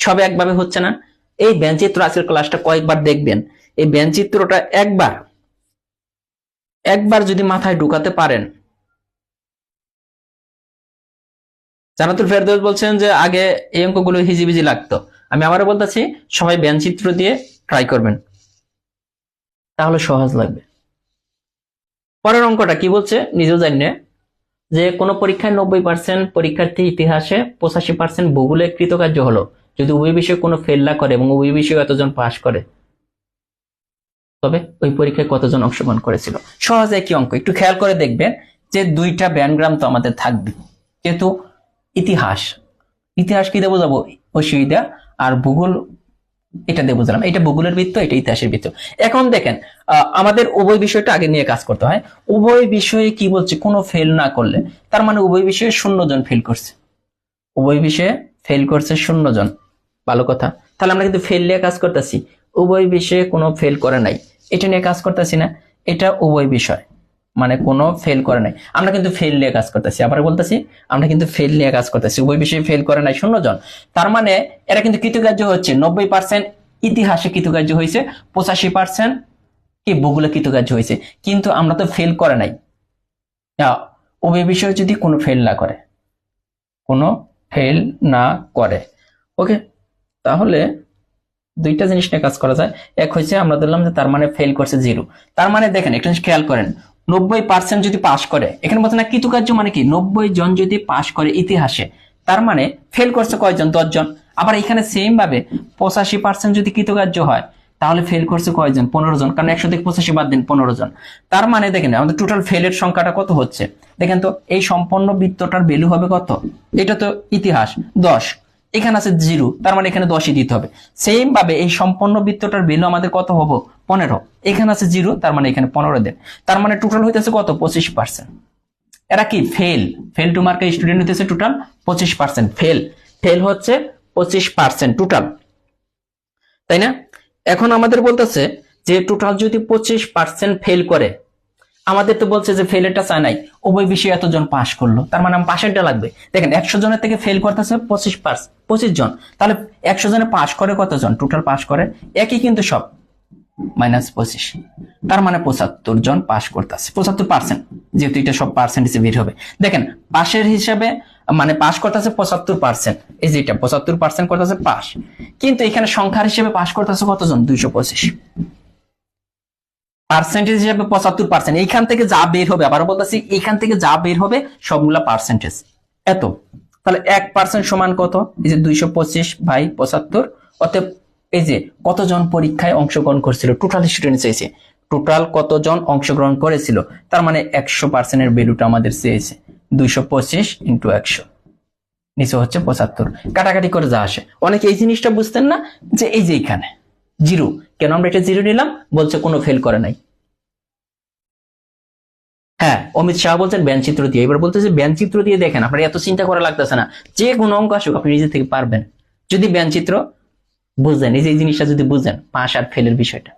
সব একভাবে হচ্ছে না। এই চিত্র আজকের ক্লাসটা কয়েকবার দেখবেন, এই চিত্রটা একবার যদি মাথায় ঢুকাতে পারেন। জানাতুল ফেরদৌস বলছেন যে আগে এই অঙ্কগুলো হিজিবিজি লাগতো, আমি আবারও বলতেছি সবাই চিত্র দিয়ে ট্রাই করবেন, তাহলে সহজ লাগবে। পরের অঙ্কটা কি বলছে নিজেও জানি, যে কোনো পরীক্ষায় 90% পরীক্ষার্থী ইতিহাসে, 85% ভূগোলে কৃতকার্য হলো যদি উভয় বিষয়ে কোনো ফেল না করে এবং উভয় বিষয়ে এতজন পাশ করে, তবে ওই পরীক্ষায় কতজন অংশগ্রহণ করেছিল? সহজ একই অঙ্ক, একটু খেয়াল করে দেখবেন যে দুইটা ব্যানগ্রাম তো আমাদের থাকবে, যেহেতু ইতিহাস কি দেবো যাবো? ঐশীদা, আর ভূগোল এটা দেবো বুঝলাম, এটা ভূগোলের বৃত্ত, এটা ইতিহাসের বৃত্ত। এখন দেখেন আমাদের উভয় বিষয়টা আগে নিয়ে কাজ করতে হয়। উভয় বিষয়ে কি বলছে? কোনো ফেল না করলে, তার মানে উভয় বিষয়ে 0 জন ফেল করছে, উভয় বিষয়ে ফেল করছে 0 জন। ভালো কথা, তাহলে আমরা কিন্তু ফেল নিয়ে কাজ করতেছি, উভয় বিষয়ে কোনো ফেল করে নাই, এটা নিয়ে কাজ করতেছি না, এটা উভয় বিষয় মানে কোনো ফেল করে নাই, আমরা কিন্তু ফেল নিয়ে কাজ করতেছি। আবার বলতেছি আমরা কিন্তু ফেল নিয়ে কাজ করতেছি, উভয় বিষয়ে ফেল করে নাই 0 জন, তার মানে এরা কিন্তু কৃতকার্য হচ্ছে। 90% ইতিহাসে কৃতকার্য হয়েছে, 85% কি ভূগোলে কৃতকার্য হয়েছে, কিন্তু আমরা তো ফেল করে নাই। উভয় বিষয়ে যদি কোনো ফেল না করে, কোনো ফেল না করে, ওকে, তাহলে দুইটা জিনিস নিয়ে কাজ করা যায়। এক হচ্ছে আমরা ধরলাম যে তার মানে ফেল করছে 0। তার মানে দেখেন একটা জিনিস খেয়াল করেন, 90% যদি পাস করে, এখানে বলছে না কৃতকার্য মানে কি, 90 জন যদি পাস করে ইতিহাসে, তার মানে ফেল করছে কয়জন, 10 জন। আবার এখানে সেম ভাবে 85% যদি কৃতকার্য হয়, তাহলে ফেল করছে কয়জন, 15 জন, কারণ 100 থেকে 85 বাদ দিন 15 জন। তার মানে দেখেন আমাদের টোটাল ফেলের সংখ্যাটা কত হচ্ছে, দেখেন তো এই সম্পন্ন বৃত্তটার ভ্যালু হবে কত, এটা তো ইতিহাস 10, এখানে আছে 0, তার মানে এখানে 10ই দিতে হবে। সেম ভাবে এই সম্পন্ন বৃত্তটার ভ্যালু আমাদের কত হবে, 15, এখানে আছে 0, তার মানে এখানে 15 দেন। তার মানে টোটাল হইতেছে কত, 25%। এরা কি ফেল টু মার্কের স্টুডেন্ট হইতেছে টোটাল 25%। ফেল হচ্ছে 25% টোটাল, তাই না? এখন আমাদের বলতেছে যে টোটাল যদি 25% ফেল করে, আমাদের তো বলছে যে ফেলেরটা চায় নাই, উভয় বিষয়ে এতজন পাস করলো, তার মানে পাশেরটা লাগবে। দেখেন 100 জনের থেকে ফেল করতেছে 25 জন, তাহলে 100 জনে পাস করে কতজন, টোটাল পাস করে একই কিন্তু সব, -25, তার মানে 75 জন পাস করতেছে, 75%, যেহেতু এটা সব পার্সেন্টেজ বের হবে। দেখেন পাশের হিসাবে মানে পাস করতেছে 75%, এই যে এটা 75% করতেছে পাস, কিন্তু এখানে সংখ্যার হিসেবে পাস করতেছে কতজন, 225, পার্সেন্টেজ হিসেবে 75%। এইখান থেকে যা বের হবে, আবার বলতেছি এইখান থেকে যা বের হবে সবগুলা পার্সেন্টেজ এত। তাহলে 1% সমান কত, এই যে 225/75। অতএব এই যে কতজন পরীক্ষায় অংশগ্রহণ করেছিল, টোটাল স্টুডেন্ট চেয়েছে, টোটাল কতজন অংশগ্রহণ করেছিল, তার মানে 100% এর ভ্যালুটা আমাদের চেয়েছে 225 × 100, নিচে হচ্ছে 75, কাটাকাটি করে যা আসে। অনেকে এই জিনিসটা বুঝতেন না যে এই যে এখানে 0, কেন আমরা এটা 0 নিলাম, বলছে কোনো ফেল করে নাই। হ্যাঁ, অমিত শাহ বলছেন ব্যানচিত্র দিয়ে, এবার বলতেছে ব্যানচিত্র দিয়ে দেখেন, আপনার এত চিন্তা করা লাগতেছে না, যে কোনো অঙ্ক আসুক আপনি নিজে থেকে পারবেন, যদি ব্যানচিত্র বুঝেন, এই যে এই জিনিসটা যদি বুঝেন, পাস আর ফেলের বিষয়টা।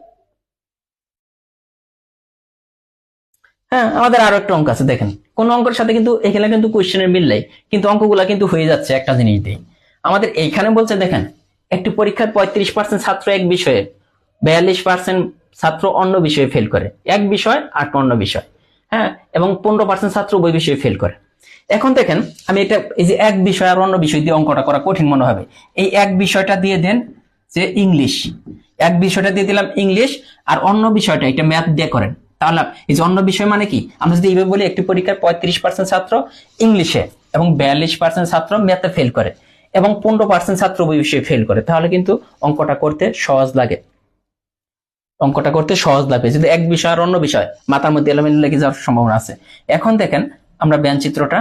হ্যাঁ, আমাদের আরো একটা অঙ্ক আছে, দেখেন কোন অঙ্কের সাথে কিন্তু এখানে কিন্তু কোশ্চেনের মিল নাই, কিন্তু অঙ্কগুলা কিন্তু হয়ে যাচ্ছে একটা জিনিস দিয়ে। আমাদের এইখানে বলছে দেখেন, একটি পরীক্ষায় 35% ছাত্র এক বিষয়ে, 42% ছাত্র অন্য বিষয়ে ফেল করে, এক বিষয় আর অন্য বিষয়, হ্যাঁ, এবং 15% ছাত্র উভয় বিষয়ে ফেল করে। এখন দেখেন আমি এটা, এই যে এক বিষয় আর অন্য বিষয় দিয়ে অঙ্কটা করা কঠিন মনে হবে, এই এক বিষয়টা দিয়ে দেন যে ইংলিশ, এক বিষয়টা দিয়ে দিলাম ইংলিশ, আর অন্য বিষয়টা এটা ম্যাথ দিয়ে করেন। তাহলে এই যে অন্য বিষয় মানে কি, আমরা যদি এইভাবে বলি একটি পরীক্ষার 35% ছাত্র ইংলিশে এবং 42% ছাত্র ম্যাথে ফেল করে এবং 15% ছাত্র ওই বিষয়ে ফেল করে, তাহলে কিন্তু অঙ্কটা করতে সহজ লাগে, অঙ্কটা করতে সহজ লাগে। যদি এক বিষয় আর অন্য বিষয় মাথার মধ্যে এলোমেলো লেগে যাওয়ার সম্ভাবনা আছে। এখন দেখেন আমরা ব্যানচিত্রটা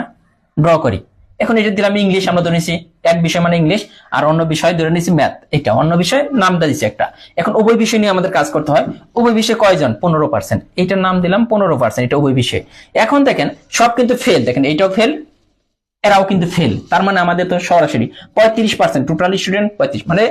ড্র করি। এখন এটা দিলাম ইংলিশ, আমরা ধরে নিছি এক বিষয় মানে ইংলিশ, আর অন্য বিষয় ধরে নিছি ম্যাথ, এটা অন্য বিষয় নামটা দিচ্ছি একটা। এখন উভয় বিষয় নিয়ে আমাদের কাজ করতে হয়, উভয় বিষয়ে কয়জন, 15%, এটার নাম দিলাম 15%, এটা উভয় বিষয়। এখন দেখেন সব কিন্তু ফেল, দেখেন এইটাও ফেল, এরাও কিন্তু ফেল, তার মানে আমাদের তো সরাসরি 35%, টোটাল স্টুডেন্ট 35, মানে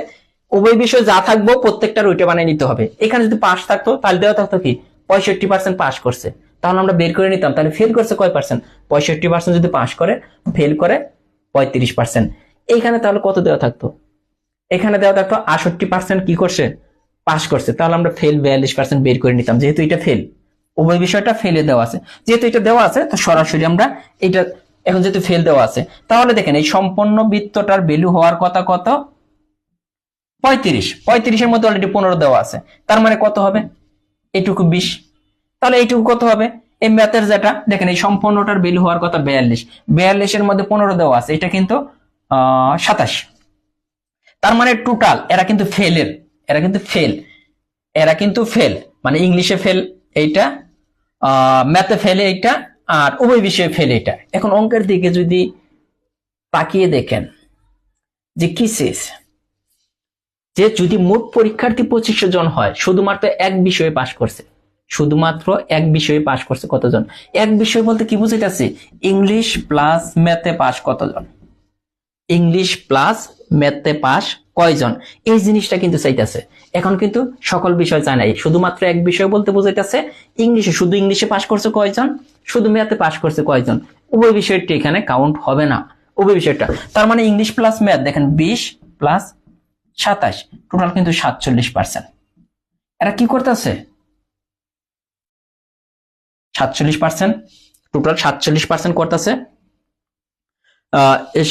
উভয় বিষয় যা থাকবো প্রত্যেকটার ওইটা বানিয়ে নিতে হবে। এখানে যদি পাস থাকতো তাহলে দেওয়া থাকতো কি 65% পাস করছে, তাহলে আমরা বের করে নিতাম, তাহলে ফেল করছে কয় পার্সেন্ট, 65% যদি পাস করে, ফেল করে 35%। এইখানে তাহলে কত দেওয়া থাকতো, এখানে দেওয়া থাকতো 68% কি করছে, পাস করছে, তাহলে আমরা ফেল 42% বের করে নিতাম, যেহেতু এটা ফেল, উভয় বিষয়টা ফেলে দেওয়া আছে, যেহেতু এটা দেওয়া আছে তো সরাসরি আমরা এটা, এখন যেহেতু ফেল দেওয়া আছে, তাহলে দেখেন এই সম্পন্ন বৃত্তটার ভ্যালু হওয়ার কথা কত, 35 এর মধ্যে অলরেডি 15 দেওয়া আছে, তার মানে কত হবে, এইটুকু 20, তাহলে এইটুকু কত হবে, এই ম্যাথের যেটা দেখেন এই সম্পূর্ণটার ভ্যালু হওয়ার কথা 42 এর মধ্যে 15 দেওয়া আছে, এটা কিন্তু 27, তার মানে টোটাল এরা কিন্তু ফেলের, এরা কিন্তু ফেল, এরা কিন্তু ফেল, মানে ইংলিশে ফেল এইটা, ম্যাথে ফেলে এইটা, আর উভয় বিষয়ে ফেল এটা। এখন অঙ্কের দিকে যদি তাকিয়ে দেখেন যে কি শেষ, যে যদি মোট পরীক্ষার্থী 2500 জন হয়, শুধুমাত্র এক বিষয়ে পাশ করছে, শুধুমাত্র এক বিষয়ে পাশ করছে কতজন, এক বিষয় বলতে কি বুঝাইতেছে, ইংলিশ প্লাস ম্যাথে পাস কতজন, ইংলিশ প্লাস ম্যাথে পাস কয়জন, এই জিনিসটা কিন্তু চাইতেছে। এখন কিন্তু সকল বিষয় চায় নাই, শুধুমাত্র এক বিষয় বলতে বুঝাইতেছে ইংলিশে, শুধু ইংলিশে পাস করছে কয়জন, শুধু ম্যাথে পাস করছে কয়জন, উভয় বিষয়টি এখানে কাউন্ট হবে না, উভয় বিষয়টা। তার মানে ইংলিশ প্লাস ম্যাথ দেখেন 20 প্লাস 27, টোটাল কিন্তু 47%। এরা কি করতেছে, 47%, টোটাল 47% করতেছে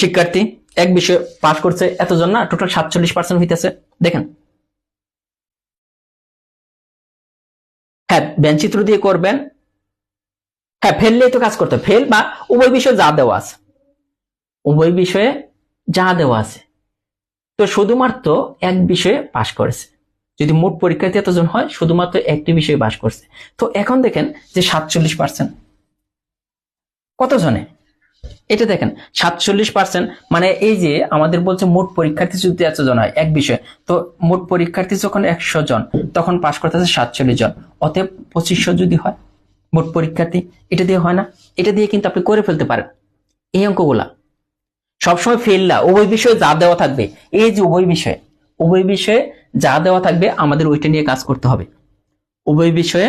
শিক্ষার্থী। এক বিষয়ে পাস করছে এতজন, না টোটাল 47% হইতেছে। দেখেন, হ্যাঁ বেঞ্চিত্র দিয়ে করবেন, হ্যাঁ ফেললেই তো কাজ করতে, ফেল বা উভয় বিষয়ে যা দেওয়া আছে, উভয় বিষয়ে যা দেওয়া আছে, তো শুধুমাত্র এক বিষয়ে পাশ করেছে। যদি মোট পরীক্ষার্থী এতজন হয়, শুধুমাত্র একটি বিষয়ে পাশ করছে। তো এখন দেখেন যে 47%, কতজনে, এটা দেখেন 47%, মানে এই যে আমাদের বলছে মোট পরীক্ষার্থী যদি 100 জন হয় এক বিষয়ে, তো মোট পরীক্ষার্থী যখন 100 জন, তখন পাশ করতেছে 47 জন, অতএব 2500 যদি হয় মোট পরীক্ষার্থী। এটা দিয়ে হয় না, এটা দিয়ে কিন্তু আপনি করে ফেলতে পারেন এই অঙ্কগুলা। সবসময় ফেল না, উভয় বিষয়ে যা দেওয়া থাকবে, এই যে উভয় বিষয়ে যা দেওয়া থাকবে আমাদের ওইটা নিয়ে কাজ করতে হবে, উভয় বিষয়ে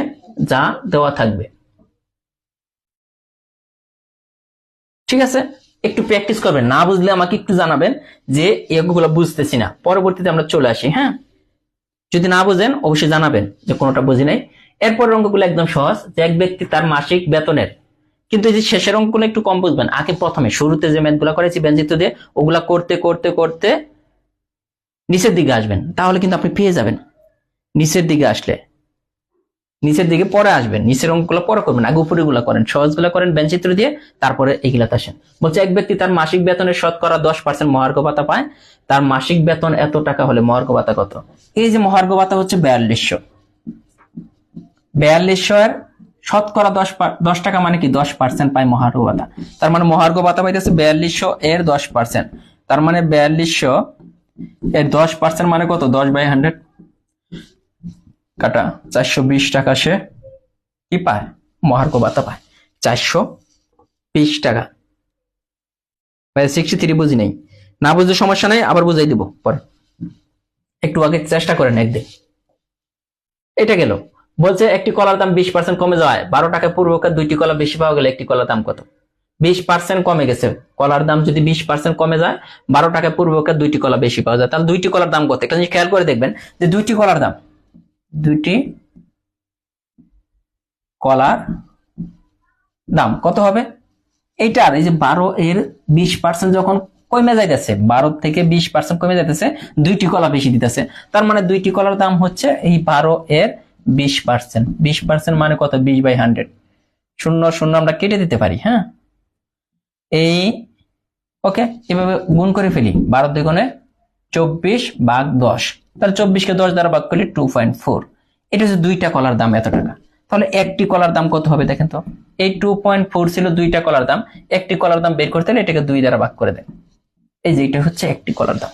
যা দেওয়া থাকবে। ঠিক আছে, একটু প্র্যাকটিস করবেন, না বুঝলে আমাকে একটু জানাবেন যে এগুলো বুঝতেছি না, পরবর্তীতে আমরা চলে আসি। হ্যাঁ, যদি না বুঝেন অবশ্যই জানাবেন যে কোনোটা বুঝি নাই। এরপর অঙ্কগুলো একদম সহজ, যে এক ব্যক্তি তার মাসিক বেতনের, কিন্তু এই যে শেষের অঙ্কগুলো একটু কম বুঝবেন। আগে প্রথমে শুরুতে যে ম্যাথগুলো করেছি বেঞ্চিত্র দিয়ে, ওগুলা করতে করতে করতে নিচের দিকে আসবেন, তাহলে কিন্তু আপনি পেয়ে যাবেন। নিচের দিকে আসলে, নিচের দিকে পরে আসবেন, নিচের অঙ্কগুলো পরে করবেন, আগে উপরে গুলা করেন, সহজগুলো করেন বেঞ্চিত্র দিয়ে, তারপরে এগুলাতে আসেন। বলছে এক ব্যক্তি তার মাসিক বেতনের শতকরা 10% মহার্ঘ ভাতা পায়, তার মাসিক বেতন এত টাকা হলে মহার্ঘ ভাতা কত? এই যে মহার্ঘ ভাতা হচ্ছে 4200, 4200 এর শতকরা 10 টাকা মানে কি 10% পায় মহার্ঘ ভাতা। তার মানে মহার্ঘ ভাতা পাইতেছে 4200 এর 10%, তার মানে 4200 এর 10% মানে কত? 10/100 কাটা 420 টাকা সে কি পায়? মহার্ঘ ভাতা পায় 420 টাকা। 63 বুঝি নাই, না বুঝলে সমস্যা নাই, আবার বুঝাই দিব পরে, একটু আগে চেষ্টা করেন একদিন। এটা গেল। বলছে একটি কলার দাম 20% কমে যাওয়ায় 12 টাকা পূর্বকার দুইটি কলা বেশি পাওয়া গেলে একটি কলার দাম কত? 20% কমে গেছে, কলার দাম যদি 20% কমে যায়, 12 টাকা পূর্বকার দুইটি কলা বেশি পাওয়া যায়, তাহলে দুইটি কলার দাম কত? একটা জিনিস খেয়াল করে দেখবেন যে দুইটি কলার দাম কত হবে। এইটার এই যে 12 এর 20% যখন কমে যাইতেছে, 12 থেকে 20% কমে যাইতেছে, দুইটি কলা বেশি দিতেছে, তার মানে দুইটি কলার দাম হচ্ছে এই 12 এর 20%। 20% মানে কত? 20/100, শূন্য শূন্য আমরা কেটে দিতে পারি। হ্যাঁ, এই ওকে, এভাবে গুণ করে ফেলি, 12 দ্বিগুণে 24/10, তাহলে 24 কে 10 দ্বারা ভাগ করলে 2.4। এটা হচ্ছে দুইটা কলার দাম এত টাকা। তাহলে একটি কলার দাম কত হবে দেখেন তো, এই 2.4 ছিল দুইটা কলার দাম, একটি কলার দাম বের করতে হলে এটাকে 2 দ্বারা ভাগ করে দেন। এই যে এটা হচ্ছে একটি কলার দাম,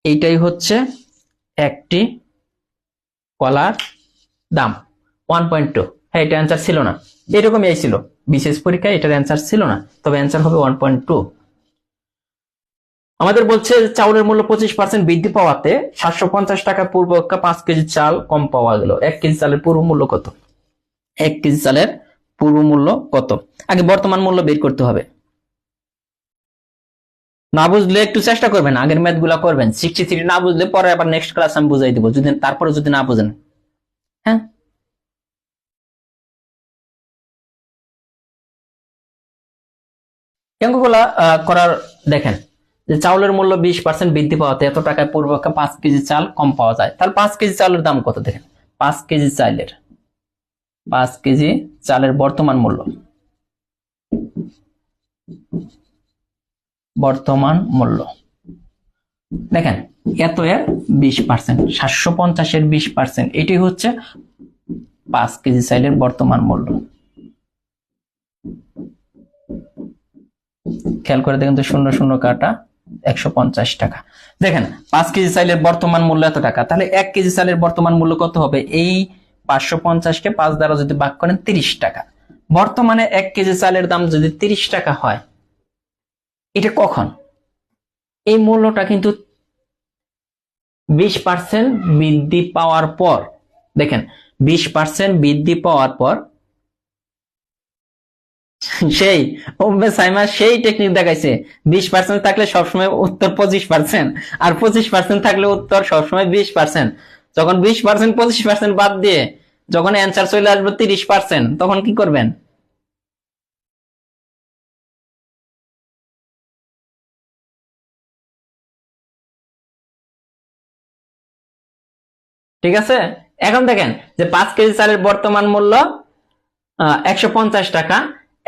এইটাই হচ্ছে একটি কলার দাম 1.2। হ্যাঁ, এটা অ্যান্সার ছিল না, এরকমই ছিল বিশেষ পরীক্ষায়, এটার অ্যান্সার ছিল না, তবে অ্যান্সার হবে 1.2। আমাদের বলছে চাউলের মূল্য 25% বৃদ্ধি পাওয়াতে 750 টাকা পূর্বকা 5 কেজি চাল কম পাওয়া গেল। 1 কেজি চালের পূর্ব মূল্য কত? 1 কেজি চালের পূর্ব মূল্য কত? আগে বর্তমান মূল্য বের করতে হবে। না বুঝলে একটু চেষ্টা করবেন, আগের ম্যাথ গুলা করবেন। 63 না বুঝলে পরে আবার নেক্সট ক্লাস আমি বুঝাই দিব, যদি তারপরে যদি না বুঝেন। হ্যাঁ, অঙ্কগুলা করার দেখেন যে চাউলের মূল্য 20% বৃদ্ধি পাওয়াতে এত টাকায় পূর্বপক্ষে 5 কেজি চাল কম পাওয়া যায়, তাহলে 5 কেজি চালের দাম কত দেখেন। 5 কেজি চালের বর্তমান মূল্য, দেখেন এত এর 20%, 750 এর 20%, এটি হচ্ছে 5 কেজি চালের বর্তমান মূল্য। খেয়াল করে দেখেন তো, শূন্য শূন্য কাটা 150 টাকা। দেখেন 5 কেজি চালের বর্তমান মূল্য এত টাকা, তাহলে 1 কেজি চালের বর্তমান মূল্য কত হবে? এই 550 কে 5 দ্বারা যদি ভাগ করেন 30 টাকা। বর্তমানে 1 কেজি চালের দাম যদি 30 টাকা হয়, এটা কখন? এই মূল্যটা কিন্তু 20% বৃদ্ধি পাওয়ার পর, দেখেন 20% বৃদ্ধি পাওয়ার পর সেই ওম্বে সাইমা সেই টেকনিক দেখাইছে, 20% থাকলে সবসময় উত্তর 25%, আর 25% থাকলে উত্তর সবসময় 20%। যখন 20% 25% বাদ দিয়ে যখন অ্যান্সার চলে আসবে 30%, তখন কি করবেন? ঠিক আছে। এখন দেখেন যে 5 কেজি চালের বর্তমান মূল্য 150 টাকা।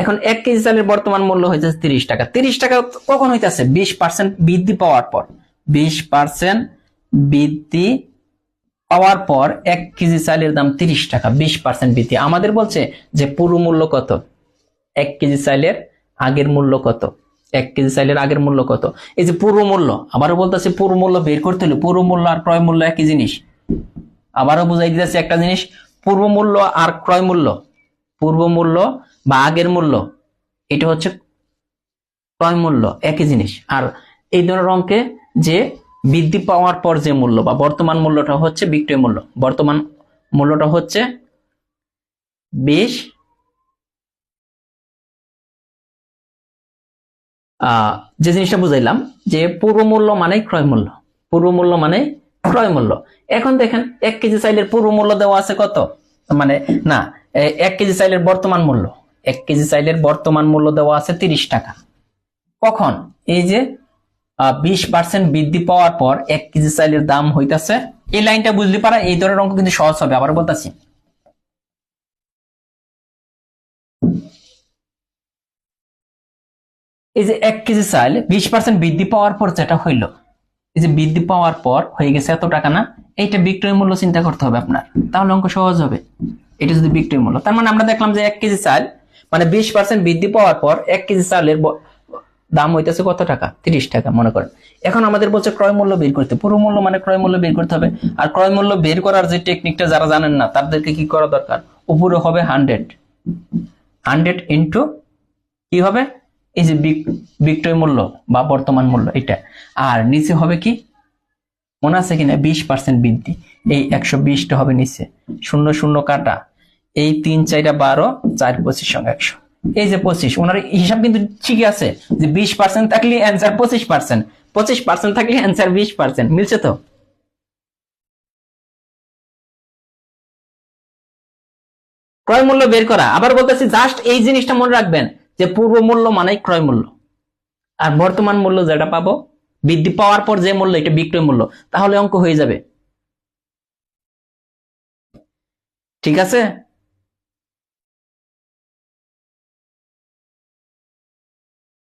এখন 1 কেজি চালের বর্তমান মূল্য হইতেছে 30 টাকা। 30 টাকা কখন হইতেছে? 20% বৃদ্ধি পাওয়ার পর। 20% বৃদ্ধি পাওয়ার পর 1 কেজি চালের দাম 30 টাকা। 20% বৃদ্ধি। আমাদের বলছে যে পুরো মূল্য কত, 1 কেজি চালের আগের মূল্য কত, 1 কেজি চালের আগের মূল্য কত। এই যে পুরো মূল্য, আবারও বলতেছে পুরো মূল্য বের করতে হলে পুরো মূল্য আর ক্রয় মূল্য একই জিনিস। আবারও বুঝাই দিতেছি একটা জিনিস, পূর্ব মূল্য আর ক্রয় মূল্য, পূর্ব মূল্য বা আগের মূল্য এটা হচ্ছে ক্রয় মূল্য, একই জিনিস। আর এই ধরনের অঙ্কে যে বৃদ্ধি পাওয়ার পর যে মূল্য বা বর্তমান মূল্যটা হচ্ছে বিক্রয় মূল্য। বর্তমান মূল্যটা হচ্ছে 20, যে জিনিসটা বুঝাইলাম যে পূর্ব মূল্য মানে ক্রয় মূল্য, পূর্ব মূল্য মানে ক্রয় মূল্য। এখন দেখেন 1 কেজি চাইলের পূর্ব মূল্য দেওয়া আছে কত, মানে না 1 কেজি চাইলের বর্তমান মূল্য, 1 কেজি চাইলের বর্তমান মূল্য দেওয়া আছে 30 টাকা। কখন? এই যে 20% বৃদ্ধি পাওয়ার পর 1 কেজি চাইলের দাম হইতাছে। এই লাইনটা বুঝলি পারা, এই ধরনের অঙ্ক কিন্তু সহজ হবে। আবার বলতাছি, এই যে 1 কেজি চাল 20% বৃদ্ধি পাওয়ার পর যেটা হইল, এই যে বৃদ্ধি পাওয়ার পর হয়ে গেছে এত টাকা না, এইটা বিক্রয় মূল্য চিন্তা করতে হবে আপনার, তাহলে অঙ্ক সহজ হবে। এটা যদি বিক্রয় মূল্য, তার মানে আমরা দেখলাম যে 1 কেজি চাল মানে 20% বৃদ্ধি পাওয়ার পর 1 কেজি চালের দাম হইতেছে কত টাকা, 30 টাকা মনে করেন। এখন আমাদের বলছে ক্রয় মূল্য বের করতে, পুরো মূল্য মানে ক্রয় মূল্য বের করতে হবে। আর ক্রয় মূল্য বের করার যে টেকনিকটা যারা জানেন না তাদেরকে কি করা দরকার, উপরে হবে 100 ইন্টু কি হবে, এই যে বিক্রয় মূল্য বা বর্তমান মূল্য এটা, আর নিচে হবে কি মনে আছে কিনা 20% বৃদ্ধি, এই 120টা হবে নিচে, 0 0 কাটা, এই 3 4 12, 4 25 সঙ্গে 100, এই যে 25। ওনার হিসাব কিন্তু ঠিকই আছে যে 20% থাকলে অ্যান্সার 25%, 25% থাকলে অ্যান্সার 20%, মিলছে তো? ক্রয় মূল্য বের করা, আবার বলতেছি জাস্ট এই জিনিসটা মনে রাখবেন যে পূর্ব মূল্য মানে ক্রয় মূল্য, আর বর্তমান মূল্য যেটা পাবো বৃদ্ধি পাওয়ার পর যে মূল্য এটা বিক্রয় মূল্য, তাহলে অঙ্ক হয়ে যাবে। ঠিক আছে,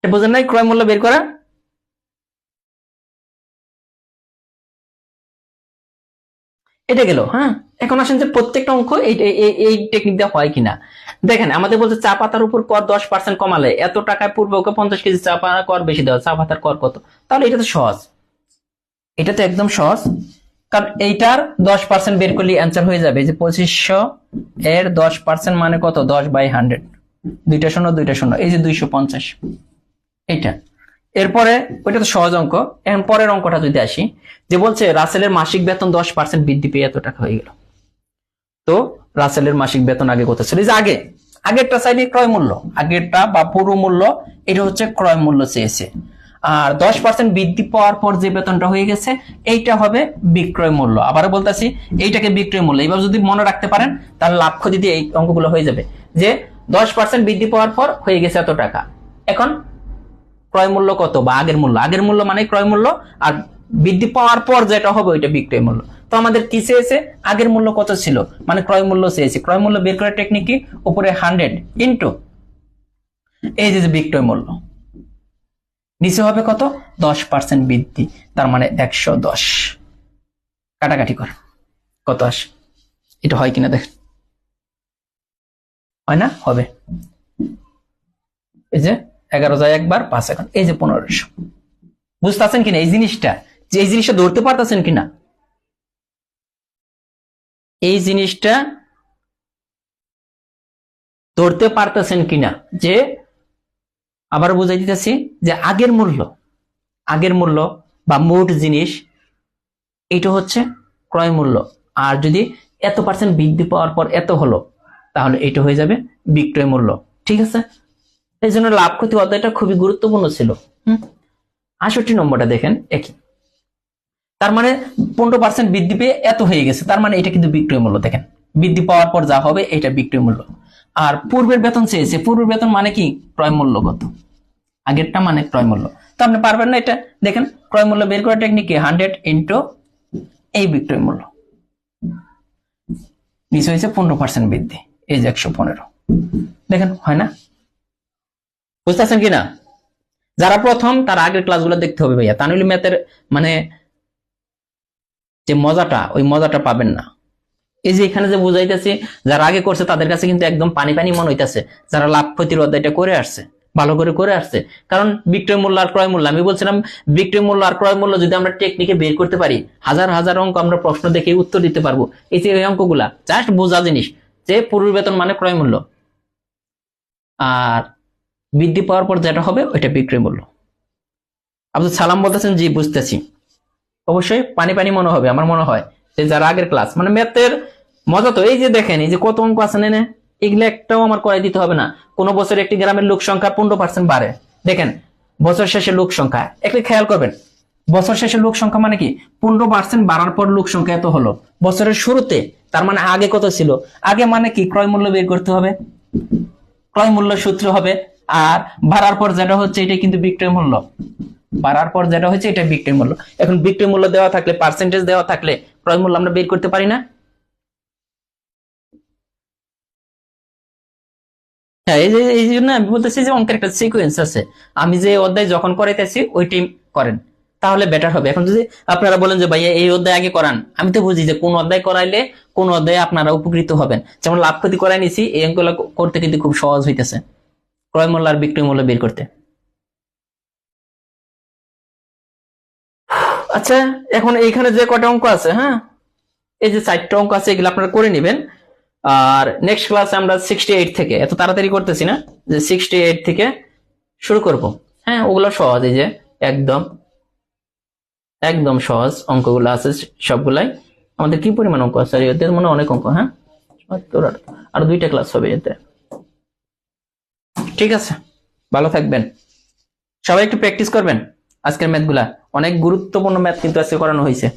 বুঝেন নাই ক্রয় মূল্য বের করা? এটা গেল। হ্যাঁ, এখন আসেন যে প্রত্যেকটা অঙ্ক এই টেকনিক দিয়ে হয় কিনা দেখেন। আমাদের বলছে চা পাতার উপর কর 10% কমালে এত টাকায় পূর্বে ওকে 50 কেজি চা পাতা কর বেশি দেওয়া, চা পাতার কর কত? তাহলে এটা তো সহজ, এটা তো একদম সহজ, কারণ এইটার 10% বের করলে অ্যান্সার হয়ে যাবে। যে 2500 এর 10% মানে কত, 10/100, 2টা শূন্য 2টা শূন্য, এই যে 250 এইটা। এরপরে ওইটা তো সহজ অঙ্ক। এখন পরের অঙ্কটা যদি আসি, যে বলছে রাসেলের মাসিক বেতন 10% বৃদ্ধি পেয়ে এত টাকা হয়ে গেল। তো রাসেলের মাসিক বেতন আগে কত ছিল? এই যে আগেরটা চাইলে ক্রয় মূল্য, আগেরটা বা পুরো মূল্য, এটা হচ্ছে ক্রয় মূল্য চেয়েছে। আর 10% বৃদ্ধি পাওয়ার পর যে বেতনটা হয়ে গেছে এইটা হবে বিক্রয় মূল্য। আবারও বলতেছি এইটাকে বিক্রয় মূল্য। এইবার যদি মনে রাখতে পারেন তাহলে লাভ ক্ষতি দিয়ে এই অঙ্কগুলো হয়ে যাবে। যে 10% বৃদ্ধি পাওয়ার পর হয়ে গেছে এত টাকা, এখন ক্রয় মূল্য কত বা আগের মূল্য, আগের মূল্য মানে ক্রয় মূল্য, আর বৃদ্ধি পাওয়ার পর যেটা হবে ওইটা বিক্রয় মূল্য। তো আমাদের কি চেয়েছে, আগের মূল্য কত ছিল মানে ক্রয় মূল্য চেয়েছে। ক্রয় মূল্য বের করার টেকনিক কি, উপরে 100 ইন্টু এই যে বিক্রয় মূল্য, নিচে হবে কত 10% বৃদ্ধি, তার মানে 110, কাটাকাটি কর কত আসে, এটা হয় কিনা দেখ, হয় না? হবে। এই যে 11 যায় একবার 5, এখন এই যে 1500। বুঝতে পারছেন কিনা এই জিনিসটা, যে এই জিনিসটা ধরতে পারতেছেন কিনা, এই জিনিসটা ধরতে পারতেছেন কিনা, যে আবার বুঝাই দিতেছি যে আগের মূল্য বা মোট জিনিস এটা হচ্ছে ক্রয় মূল্য, আর যদি এত পার্সেন্ট বৃদ্ধি পাওয়ার পর এত হলো তাহলে এটা হয়ে যাবে বিক্রয় মূল্য। ঠিক আছে, এই জন্য লাভ ক্ষতি অধ্যায়টা খুবই গুরুত্বপূর্ণ ছিল। 68 নম্বরটা দেখেন একই, তার মানে 15% বৃদ্ধি পেয়ে এত হয়ে গেছে, তার মানে এটা কিন্তু বিক্রয় মূল্য। দেখেন বৃদ্ধি পাওয়ার পর যা হবে এটা বিক্রয় মূল্য। আর পূর্বের বেতন চেয়েছে, পূর্বের বেতন মানে কি ক্রয় মূল্য কত, আগেরটা মানে ক্রয় মূল্য। তো আপনি পারবেন না এটা, দেখেন ক্রয় মূল্য বের করার টেকনিক কি, 100 ইন্টু এই বিক্রয় মূল্য, নিচে হয়েছে 15% বৃদ্ধি, এই যে 115। দেখেন হয় না? বুঝতেছেন কিনা? যারা প্রথম তারা আগের ক্লাসগুলো দেখতে হবে ভাইয়া, তা নইলে ম্যাথের মানে যে মজাটা, ওই মজাটা পাবেন না। এই যে এখানে যে বুঝাইতেছি, যারা আগে করছে তাদের কাছে কিন্তু একদম পানি পানি মনে হইতেছে, যারা লাভ ক্ষতির অধ্যায়টা করে আসছে, ভালো করে করে আসছে। কারণ বিক্রয় মূল্য আর ক্রয় মূল্য, আমি বলছিলাম বিক্রয় মূল্য আর ক্রয় মূল্য যদি আমরা টেকনিকে বের করতে পারি, হাজার হাজার অঙ্ক আমরা প্রশ্ন দেখে উত্তর দিতে পারবো। এই যে অঙ্কগুলা জাস্ট বোঝা জিনিস, যে পূর্ব বেতন মানে ক্রয় মূল্য, আর বৃদ্ধি পাওয়ার পর যেটা হবে ওইটা বিক্রয় মূল্য। আব্দুল সালাম বলতেছেন জি বুঝতেছি। অবশ্যই পানি পানি মনে হবে, আমার মনে হয় যে যারা আগের ক্লাস মানে ম্যাথের মজা তো এই যে দেখেন, এই যে কত অঙ্ক আছে নেনে, এগুলো একটাও আমার করাই দিতে হবে না। কোন বছর একটি গ্রামের লোক সংখ্যা 15% বাড়ে, দেখেন বছর শেষে লোক সংখ্যা, একটা খেয়াল করবেন, বছর শেষে লোক সংখ্যা মানে কি 15% বাড়ার পর লোক সংখ্যা এত হলো বছরের শুরুতে, তার মানে আগে কত ছিল, আগে মানে কি ক্রয় মূল্য বের করতে হবে, ক্রয় মূল্য সূত্র হবে, আর বাড়ার পর যেটা হচ্ছে এটা কিন্তু বিক্রয় মূল্য, বাড়ার পর যেটা হচ্ছে এটা বিক্রয় মূল্য। এখন বিক্রয় মূল্য দেওয়া থাকলে, পার্সেন্টেজ দেওয়া থাকলে ক্রয় মূল্য আমরা বের করতে পারি না? হ্যাঁ, এই জন্য আমি বলতেছি যে অঙ্কের একটা সিকোয়েন্স আছে, আমি যে অধ্যায় যখন করাইতেছি ওইটাই করেন, তাহলে বেটার হবে। এখন যদি আপনারা বলেন যে ভাইয়া এই অধ্যায় আগে করান, আমি তো বুঝি যে কোন অধ্যায় করাইলে কোন অধ্যায়ে আপনারা উপকৃত হবেন। যেমন লাভ ক্ষতি করাই নিছি, এই অঙ্কগুলো করতে কিন্তু খুব সহজ হইতেছে, ক্রয় মূল্য আর বিক্রয় মূল্য বের করতে। আচ্ছা, এখন এইখানে যে কটা অঙ্ক আছে, হ্যাঁ এই যে 4টা অঙ্ক আছে, এগুলো আপনারা করে নেবেন। আর নেক্সট ক্লাসে আমরা 68 থেকে, এত তাড়াতাড়ি করতেছি না, যে 68 থেকে শুরু করব। হ্যাঁ ওগুলো সহজ, এই যে একদম একদম সহজ অঙ্কগুলো আছে সবগুলাই। আমাদের কি পরিমাণ অঙ্ক আছে এতে, মনে হয় অনেক অঙ্ক। হ্যাঁ 77, আর 2টা ক্লাস হবে এতে। ঠিক আছে, ভালো থাকবেন সবাই, একটু প্র্যাকটিস করবেন আজকের ম্যাথগুলা, অনেক গুরুত্বপূর্ণ ম্যাথ কিন্তু আজকে করানো হয়েছে।